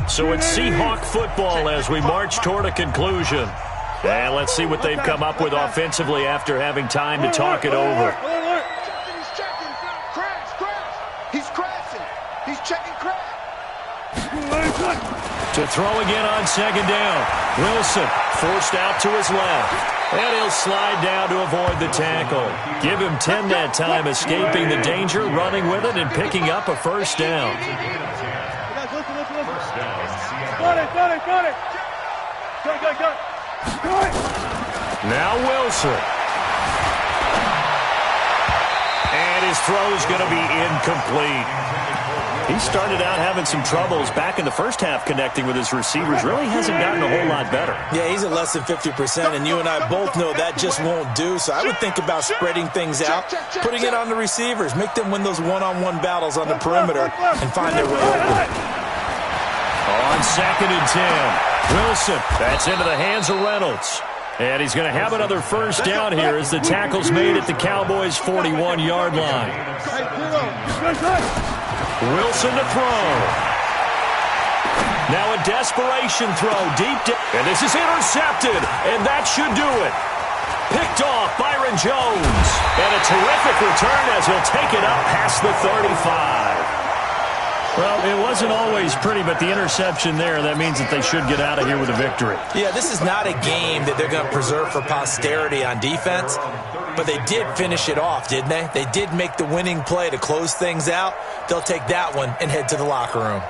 So it's Seahawk football as we march toward a conclusion. And let's see what they've come up with offensively after having time to talk it over. To throw again on second down. Wilson forced out to his left. And he'll slide down to avoid the tackle. Give him 10 that time, escaping the danger, running with it, and picking up a first down. Got it. Now Wilson. And his throw's going to be incomplete. He started out having some troubles back in the first half connecting with his receivers. Really hasn't gotten a whole lot better. Yeah, he's at less than 50%, and you and I both know that just won't do. So I would think about spreading things out, putting it on the receivers, make them win those one-on-one battles on the perimeter, and find their way open. On second and 10, Wilson. That's into the hands of Reynolds. And he's going to have another first down here as the tackle's made at the Cowboys' 41-yard line. Wilson to throw. Now a desperation throw deep down. And this is intercepted, and that should do it. Picked off Byron Jones. And a terrific return as he'll take it up past the 35. Well, it wasn't always pretty, but the interception there, that means that they should get out of here with a victory. Yeah, this is not a game that they're going to preserve for posterity on defense, but they did finish it off, didn't they? They did make the winning play to close things out. They'll take that one and head to the locker room.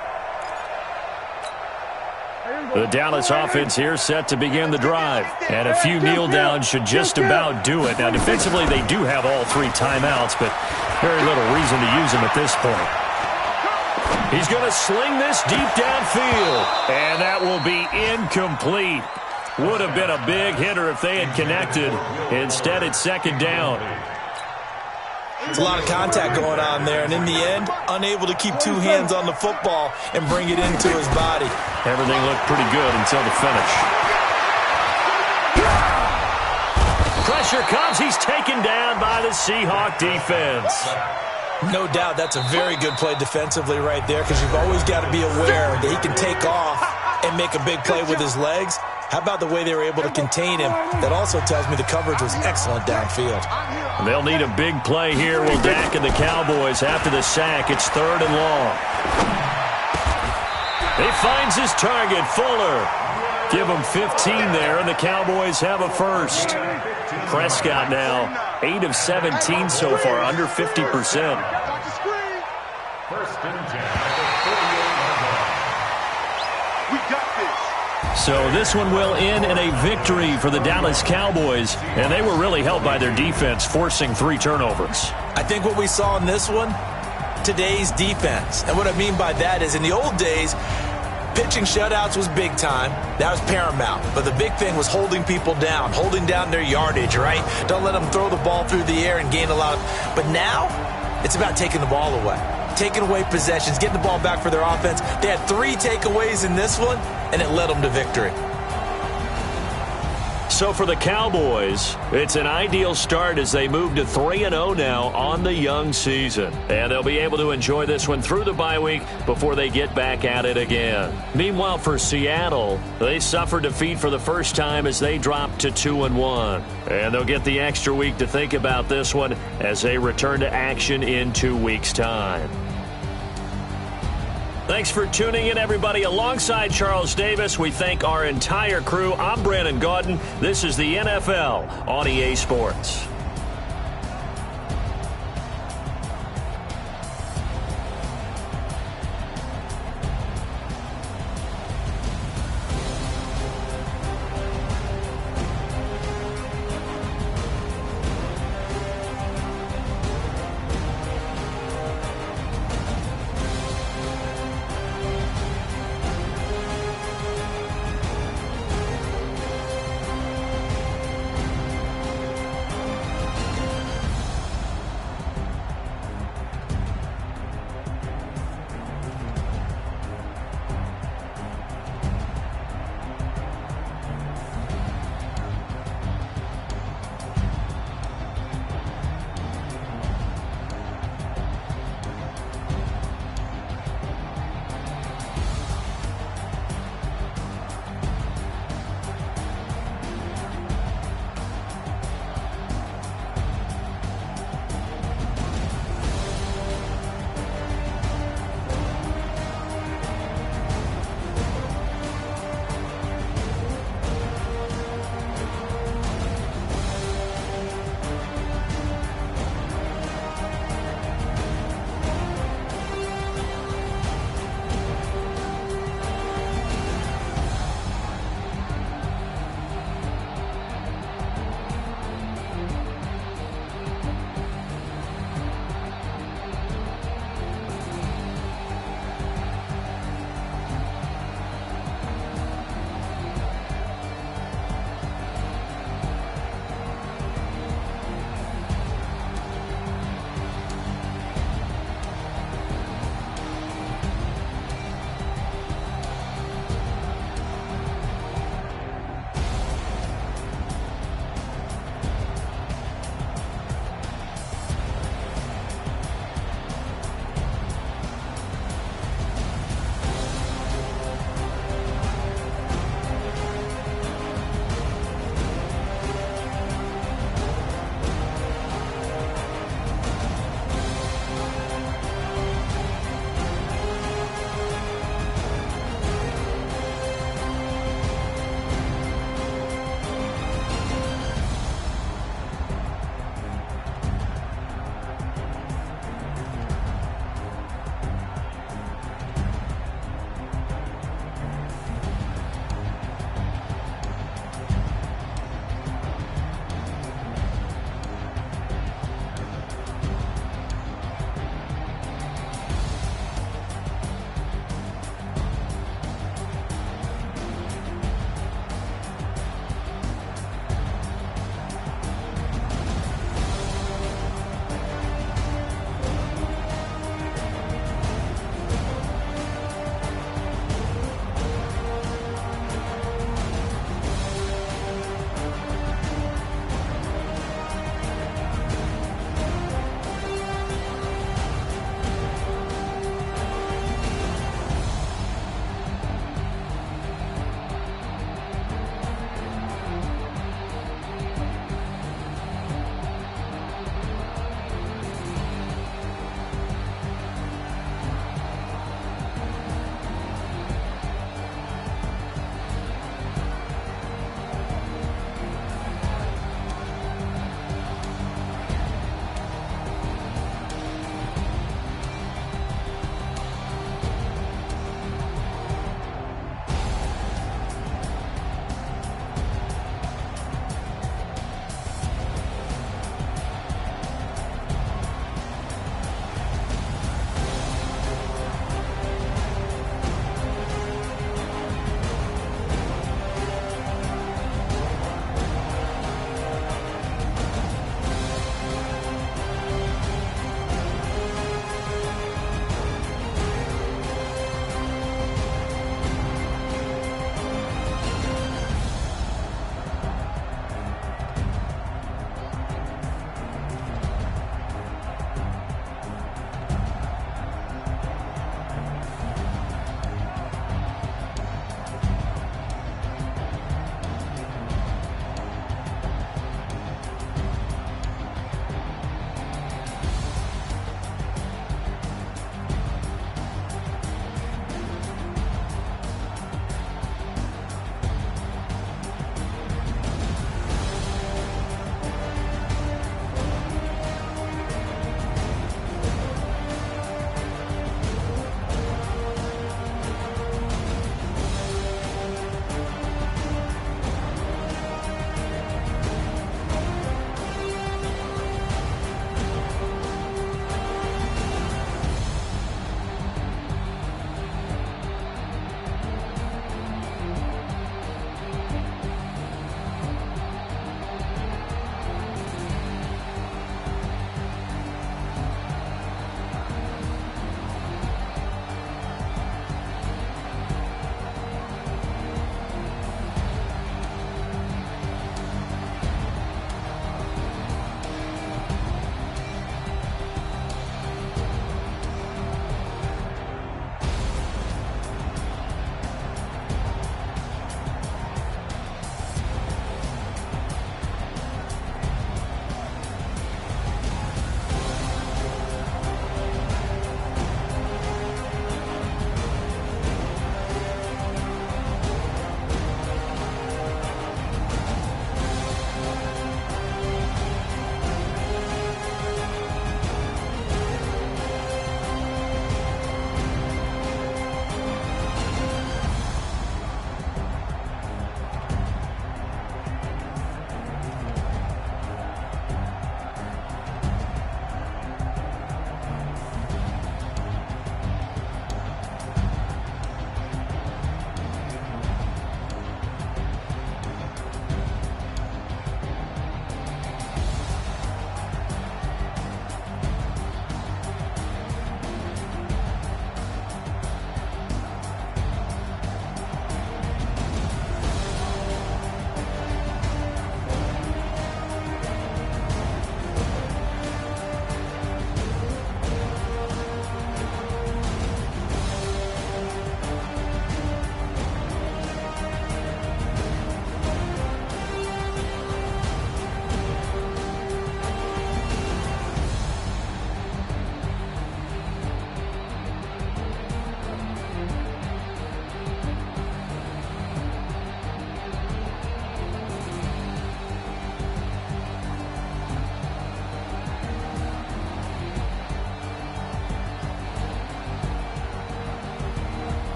The Dallas offense here set to begin the drive. And a few kneel downs should just about do it. Now, defensively, they do have all 3 timeouts, but very little reason to use them at this point. He's going to sling this deep downfield, and that will be incomplete. Would have been a big hitter if they had connected. Instead, it's second down. It's a lot of contact going on there, and in the end, unable to keep 2 hands on the football and bring it into his body. Everything looked pretty good until the finish. Pressure comes. He's taken down by the Seahawk defense. No doubt that's a very good play defensively right there, because you've always got to be aware that he can take off and make a big play with his legs. How about the way they were able to contain him? That also tells me the coverage was excellent downfield. They'll need a big play here. Will Dak and the Cowboys after the sack. It's 3rd and long. He finds his target, Fuller. Give him 15 there, and the Cowboys have a first. Prescott now 8 of 17 so far, under 50%. First and 10 at the 48-yard line. We got this. So this one will end in a victory for the Dallas Cowboys, and they were really helped by their defense, forcing 3 turnovers. I think what we saw in this one, today's defense. And what I mean by that is in the old days, pitching shutouts was big time. That was paramount. But the big thing was holding people down, holding down their yardage, right? Don't let them throw the ball through the air and gain a lot of... But now, it's about taking the ball away. Taking away possessions, getting the ball back for their offense. They had 3 takeaways in this one, and it led them to victory. So for the Cowboys, it's an ideal start as they move to 3-0 now on the young season. And they'll be able to enjoy this one through the bye week before they get back at it again. Meanwhile, for Seattle, they suffered defeat for the first time as they dropped to 2-1. And they'll get the extra week to think about this one as they return to action in 2 weeks' time. Thanks for tuning in, everybody. Alongside Charles Davis, we thank our entire crew. I'm Brandon Gaudin. This is the NFL on EA Sports.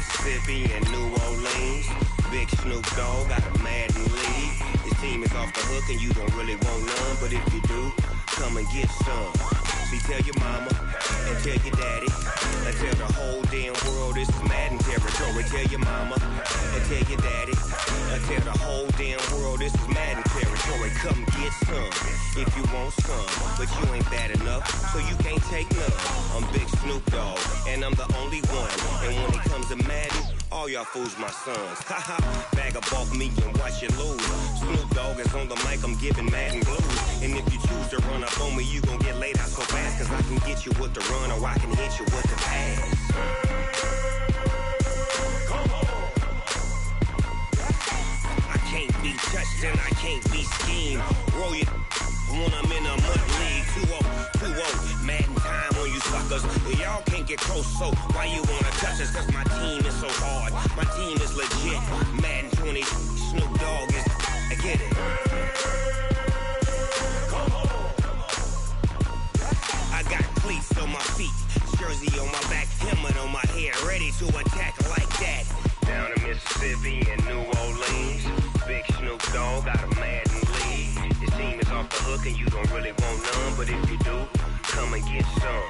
Mississippi and New Orleans. Big Snoop Dogg got a Madden league. His team is off the hook and you don't really want none, but if you do, come and get some. See, tell your mama and tell your daddy and tell the whole damn world this is Madden territory. Tell your mama and tell your daddy and tell the whole damn world this is Madden territory. Come get some if you want some, but you ain't bad enough, so you can't take none. I'm Big Snoop Dogg, and I'm the only one. And when it comes to Madden, all y'all fools my sons. Haha, bag of bulk me and watch you lose. Snoop Dogg is on the mic, I'm giving Madden blues. And if you choose to run up on me, you gon' get laid out so fast, cause I can get you with the run or I can hit you with the pass. I can't be touched and I can't be schemed. Roll you when I'm in a mud league. 2-0, Madden time on you suckers. Y'all can't get close, so why you wanna touch us? Cause my team is so hard, my team is legit. Madden 20, Snoop Dogg is, I get it. I got cleats on my feet, jersey on my back, helmet on my head, ready to attack like that. Down in Mississippi and New Orleans, Big Snoop Dogg got a Madden league. His team is off the hook and you don't really want none, but if you do, come and get some.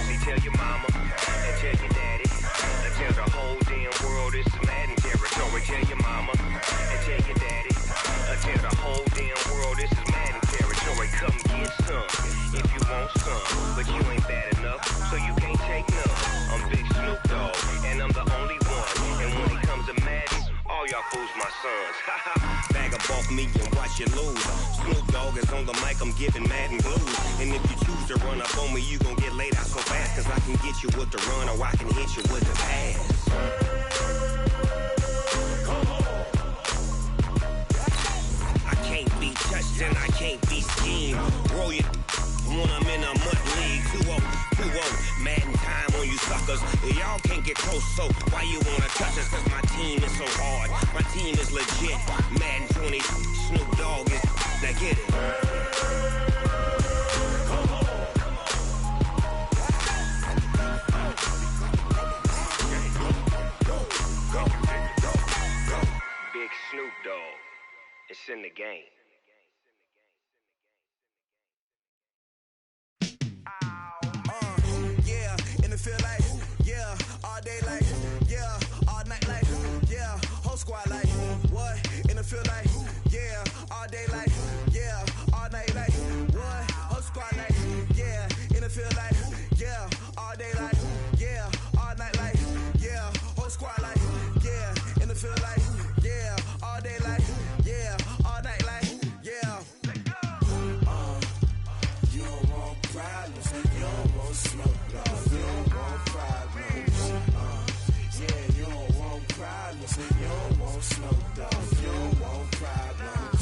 See, tell your mama and tell your daddy and tell the whole damn world this is Madden territory. Tell your mama and tell your daddy and tell the whole damn world this is Madden territory. Come get some if you want some, but you ain't bad enough, so you can't take none. I'm Big Snoop Dogg, and I'm the only one. And when it comes to Madden, all y'all fools my sons. Bag of bulk me and watch you lose. Snoop Dogg is on the mic, I'm giving Madden blues. And if you choose to run up on me, you gon' get laid out so fast, cause I can get you with the run or I can hit you with the pass. I can't be touched and I can't be schemed. Roll you when I'm in a mud league. 2-0, Madden time on you suckers. Y'all can't get close, so why you wanna touch us? Cause my team is so hard, my team is legit. Madden 20, Snoop Dogg is, now get it. Big Snoop Dogg, it's in the game. Yeah, and it feel like, yeah, all day like, yeah, all night like, yeah, whole squad like, what? And it feel like, yeah, all day like, yeah, all night like, what? Whole squad like, yeah, and it feel like, yeah, all day like, yeah, all night like, yeah, whole squad like, yeah, and it feel like, yeah, all day like, yeah, all night like, yeah. You don't want problems, you don't want smoke, dog. You don't want problems. Yeah, you don't want problems, you don't want smoke, dog. You don't want problems.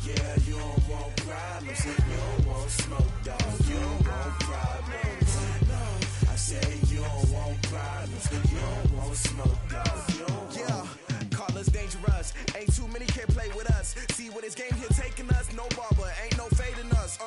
Yeah, you don't want problems, you don't want smoke, dog. You don't want problems. No, I say you don't want problems, you don't want smoke, dog. You don't want. Yeah, call us dangerous. Ain't too many can play with us. See where this game here taking us. No barber, ain't no fading us.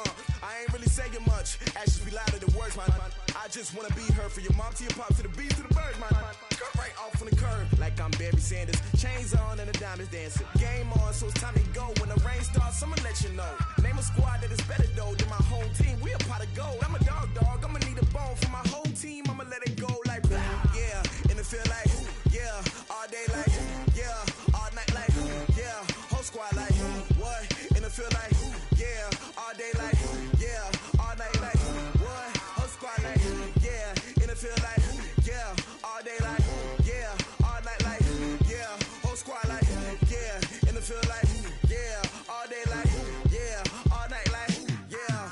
I ain't really saying much. Actions be louder than words, man. I just wanna be heard from your mom to your pop to the beat to the birds, man. Cut right off on the curb like I'm Barry Sanders. Chains on and the diamonds dancing. Game on, so it's time to go. When the rain starts, I'ma let you know. Name a squad that is better though than my whole team. We a pot of gold. I'm a dog. I'ma need a bone for my whole team. I'ma let it go like blah. Yeah, and it feel like yeah, all day like yeah, all night like yeah, whole squad like what? And it feel like yeah, all day like yeah, all night like what? Whole squad like yeah, and it feel like yeah, all day like yeah, all night like yeah, whole squad like yeah, and it feel like yeah, all day like yeah, all night like yeah.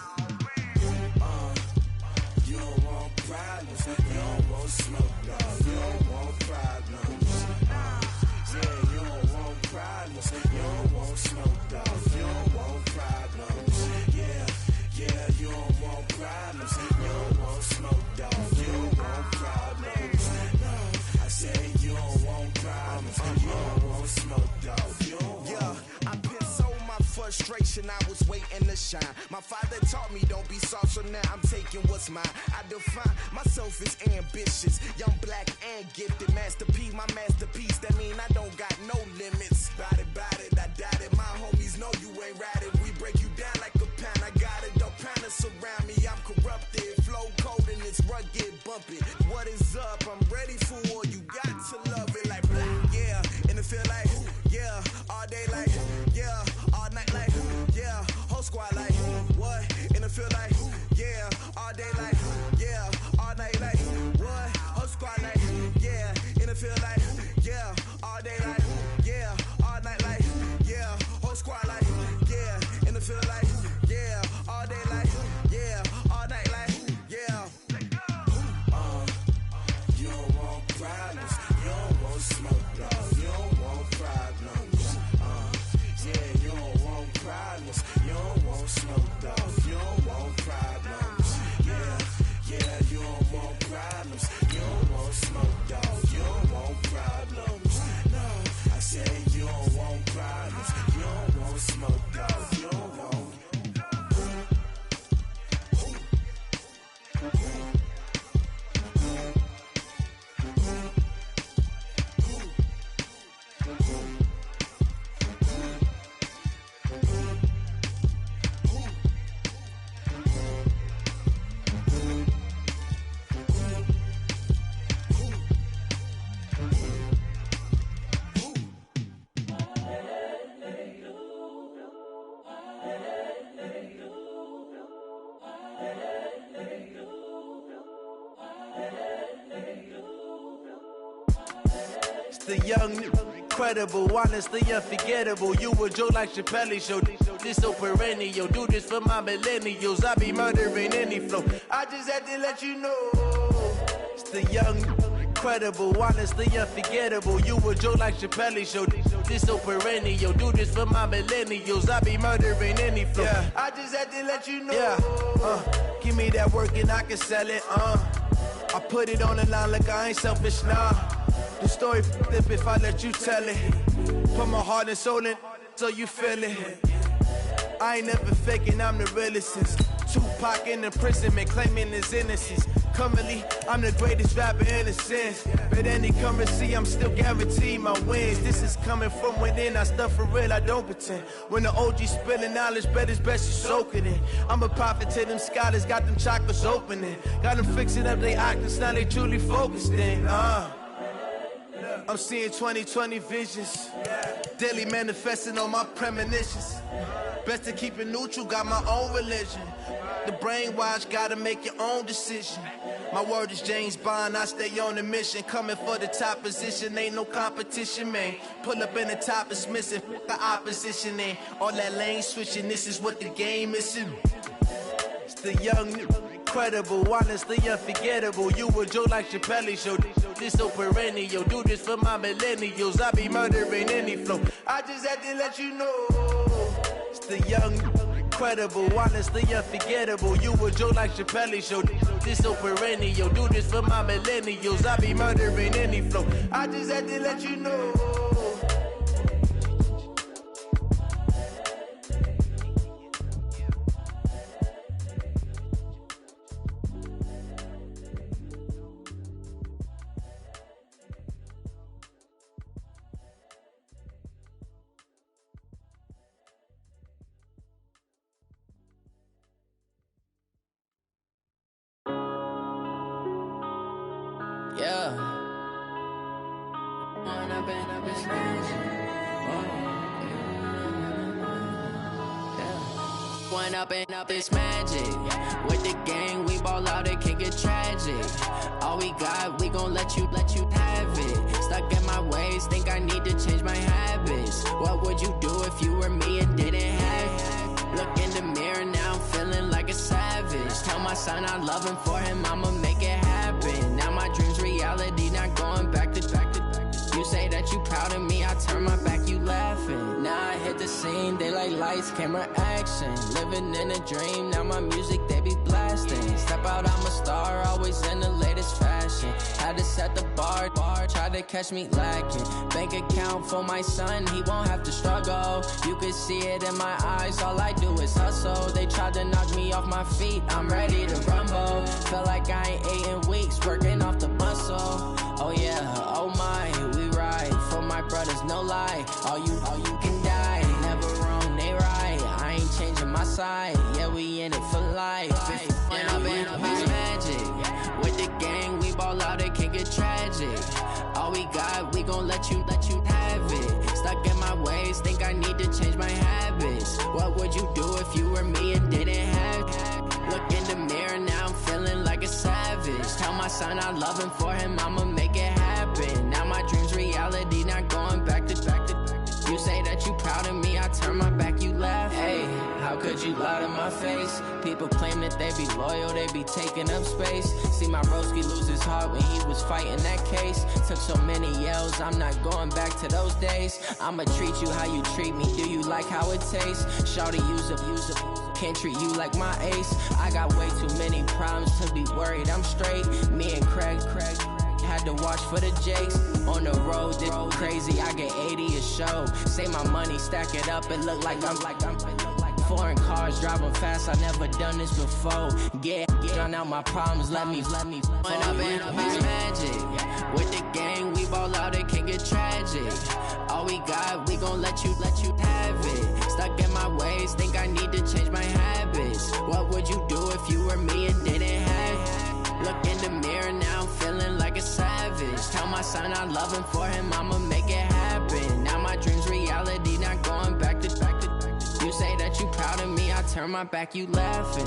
You don't want problems, you don't want smoke, dog. You don't want problems. Yeah, you don't want problems, you don't want smoke, dog. You don't want problems. Yeah, you don't want problems, you don't want smoke, dog. You don't want problems. No, I say you don't want problems, you don't want smoke, dog. You don't want. Yeah, I piss so my foot frustration, I was waiting to shine. My father taught me don't be soft, so now I'm taking what's mine. I define myself as ambitious, young, black, and gifted. Master P, my masterpiece, that mean I don't got no limits. Bout it, I doubt it. My homies know you ain't ratted. We break you down like a pound. I got it, don't panic surround me. I'm corrupted, flow cold and it's rugged, bumpy. What is up? I'm ready for war. You got to love it like black, yeah. And it feel like, yeah. All day like, yeah. All night like, yeah. Whole squad like, what? And it feel like, yeah. All day like, yeah. All night like, what? Whole squad like, yeah. And it feel like, yeah. All day like, yeah. All night like, yeah. Whole squad like, yeah. And it feel like, yeah. All day like, yeah. All night like, yeah. You don't want problems. You don't want smoke, dog. You don't want problems. Yeah, you don't want problems. You don't want smoke, dog. You don't want problems. Yeah, you don't want problems. You don't want smoke, dog. You don't want problems. No, I said you don't want problems. You don't want smoke, dog. You don't want. The young, incredible, honestly unforgettable. You a joke like Chappelle Show. This so perennial. Do this for my millennials. I be murdering any flow. I just had to let you know. It's the young, incredible, honestly unforgettable. You a joke like Chappelle Show. This so perennial. Do this for my millennials. I be murdering any flow. Yeah. I just had to let you know. Yeah. Give me that work and I can sell it. I put it on the line like I ain't selfish, nah. The story flip if I let you tell it. Put my heart and soul in so you feel it. I ain't never faking, I'm the realest since Tupac in imprisonment, claiming his innocence. Currently, I'm the greatest rapper in a sense. But any currency, I'm still guaranteed my wins. This is coming from within, I stuff for real, I don't pretend. When the OG spilling knowledge, bet it's best you soak it in. I'm a prophet to them scholars, got them chakras opening. Got them fixing up they octaves, now they truly focused in. I'm seeing 2020 visions, daily manifesting on my premonitions. Best to keep it neutral, got my own religion. The brainwash, gotta make your own decision. My word is James Bond, I stay on a mission. Coming for the top position, ain't no competition, man. Pull up in the top is missing, the opposition in. All that lane switching, this is what the game is in. It's the young, incredible, honestly unforgettable. You a joke like Chappelle Show. This so perennial. Do this for my millennials. I be murdering any flow. I just had to let you know. It's the young, incredible, honestly unforgettable. You a joke like Chappelle Show. This so perennial. Do this for my millennials. I be murdering any flow. I just had to let you know. Up this magic. With the gang, we ball out, it can get tragic. All we got, we gon' let you have it. Stuck in my ways, think I need to change my habits. What would you do if you were me and didn't have it? Look in the mirror, now I'm feeling like a savage. Tell my son I love him, for him I'ma make it happen. Now my dream's reality, not going back to. You say that you proud of me, I turn my back, you laughing. Now I hit the scene, they like lights, camera, action. Living in a dream, now my music, they be blasting. Step out, I'm a star, always in the latest fashion. Had to set the bar, try tried to catch me lacking. Bank account for my son, he won't have to struggle. You can see it in my eyes, all I do is hustle. They tried to knock me off my feet, I'm ready to rumble. Feel like I ain't ate in weeks, working off the muscle. Oh yeah, oh my, we ride for my brothers, no lie. All you can die, never wrong, they right. I ain't changing my side, yeah, we in it for life. When I'm in magic, with the gang, we ball out, it can get tragic. All we got, we gon' let you have it. Stuck in my ways, think I need to change my habits. What would you do if you were me and didn't have it? Look in the mirror, now I'm feeling like a savage. Tell my son I love him, for him I'ma make it happen. Now my dream's reality, not going back to. You say that you proud of me, I turn my back, you laugh. Hey, how could you lie to my face? People claim that they be loyal, they be taking up space. See my broski lose his heart when he was fighting that case. Took so many yells, I'm not going back to those days. I'ma treat you how you treat me, do you like how it tastes? Shawty, use up, can't treat you like my ace. I got way too many problems to be worried, I'm straight. Me and Craig had to watch for the Jakes. On the road, this crazy, I get 80 a show. Say my money, stack it up, it look like I'm foreign cars, driving fast, I never done this before. Get drown out my problems, let me When I'm in magic, with the gang, we ball out, it can get tragic. All we got, we gon' let you have it. Stuck in my ways, think I need to change my habits. What would you do if you were me and didn't have it? Look in the mirror, now I'm feeling like a savage. Tell my son I love him, for him I'ma make it happen. Now my dream's reality, not going back to. You say that you proud of me, I turn my back, you laughing.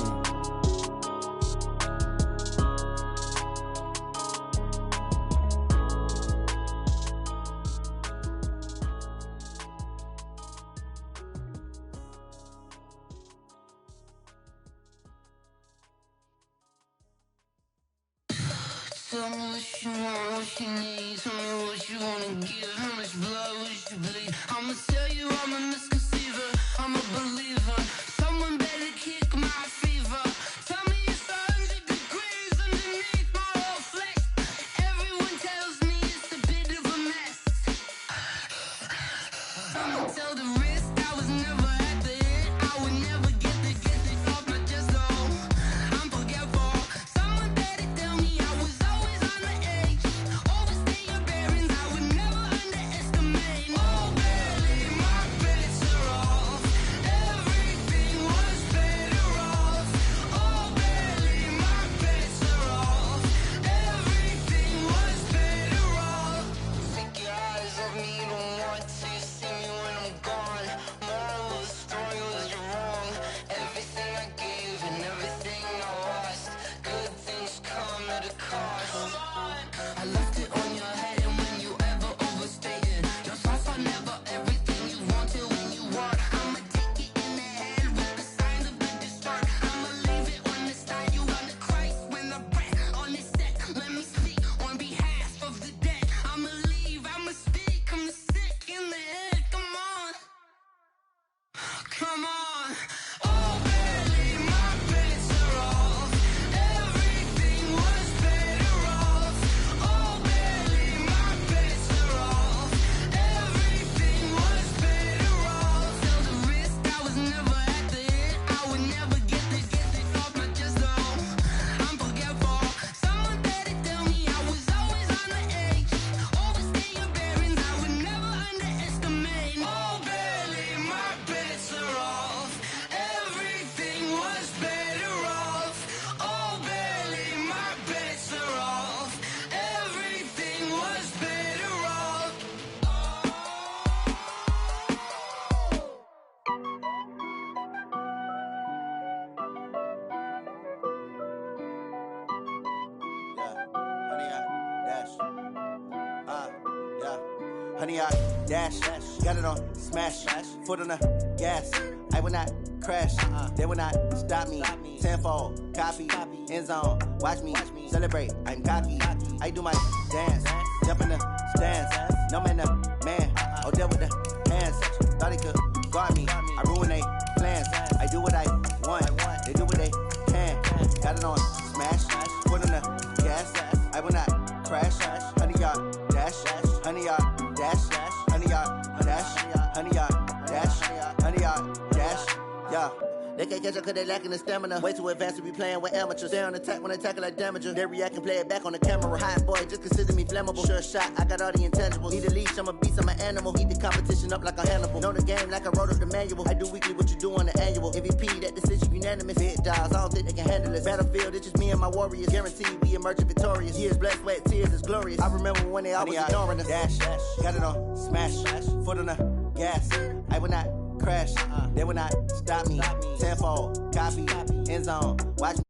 Tell me what you want, what you need. Tell me what you wanna give. How much blood would you bleed? I'ma tell you I'm a misconceiver. I'm a believer. Someone better kick my fever. Tell me it's 100 degrees underneath my whole flesh. Everyone tells me it's a bit of a mess. I'ma tell the risk I was never at the end. I would never get this off my chest though. I'm forgetful. Someone better tell me I was always on the edge. Overstay your bearings, I would never underestimate. Oh, barely, my bets are off. Everything was better off. Oh, barely, my bets are off. Everything was better off. Take your eyes off me, don't want to see me when I'm gone. Moral of the story was you're wrong. Everything I gave and everything I lost. Good things come at a cost. I left it on your head, and when you ever overstay it, your thoughts are never everything you wanted when you want. I'ma take it in the head with the signs of the distort. I'ma leave it on the side. You on the Christ when the breath on this set. Let me speak on behalf of the dead. I'ma leave, I'ma speak. I'm sick in the head. Come on, come on. Oh, barely, my bets are off. Everything was better off. Oh, barely, my bets are off. Everything was better off. Tell the risk I was never at the end. I would never get this off my chest though. I'm forgetful. Someone better tell me I was always on the edge. Overstay your bearings, I would never underestimate. Oh, barely, my bets are off. Everything was better off. Oh, barely, my bets are off. Everything was better off. Honey, I dash, got it on smash, foot on the gas. I will not crash, they will not stop me. Tenfold, copy, end zone, watch me celebrate. I'm cocky, I do my dance, jump in the stands. No man, the man, oh, there with the hands. Thought he could guard me, I ruin they plans. I do what I want, they do what they can. Got it on smash, foot on the gas. I will not crash, honey, y'all dash. dash, 100 yard dash, 100 yard dash, 100 yard dash, yeah. They can't catch up cause they lacking the stamina. Way too advanced to be playing with amateurs. Stay on attack when they tackle like damager. They react and play it back on the camera. Hot boy, just consider me flammable. Sure shot, I got all the intangibles. Need a leash, I'm a beast, I'm an animal. Eat the competition up like a Hannibal. Know the game like I wrote up the manual. I do weekly what you do on the annual. MVP, that decision unanimous. Big dogs, I don't think they can handle it. Battlefield, it's just me and my warriors. Guaranteed we emerge victorious. Years, blood, sweat, tears, it's glorious. I remember when they always ignoring us. Dash, got it on, smash, foot on the gas. I will not crash, they will not stop me. Tenfold, copy, end zone, watch me.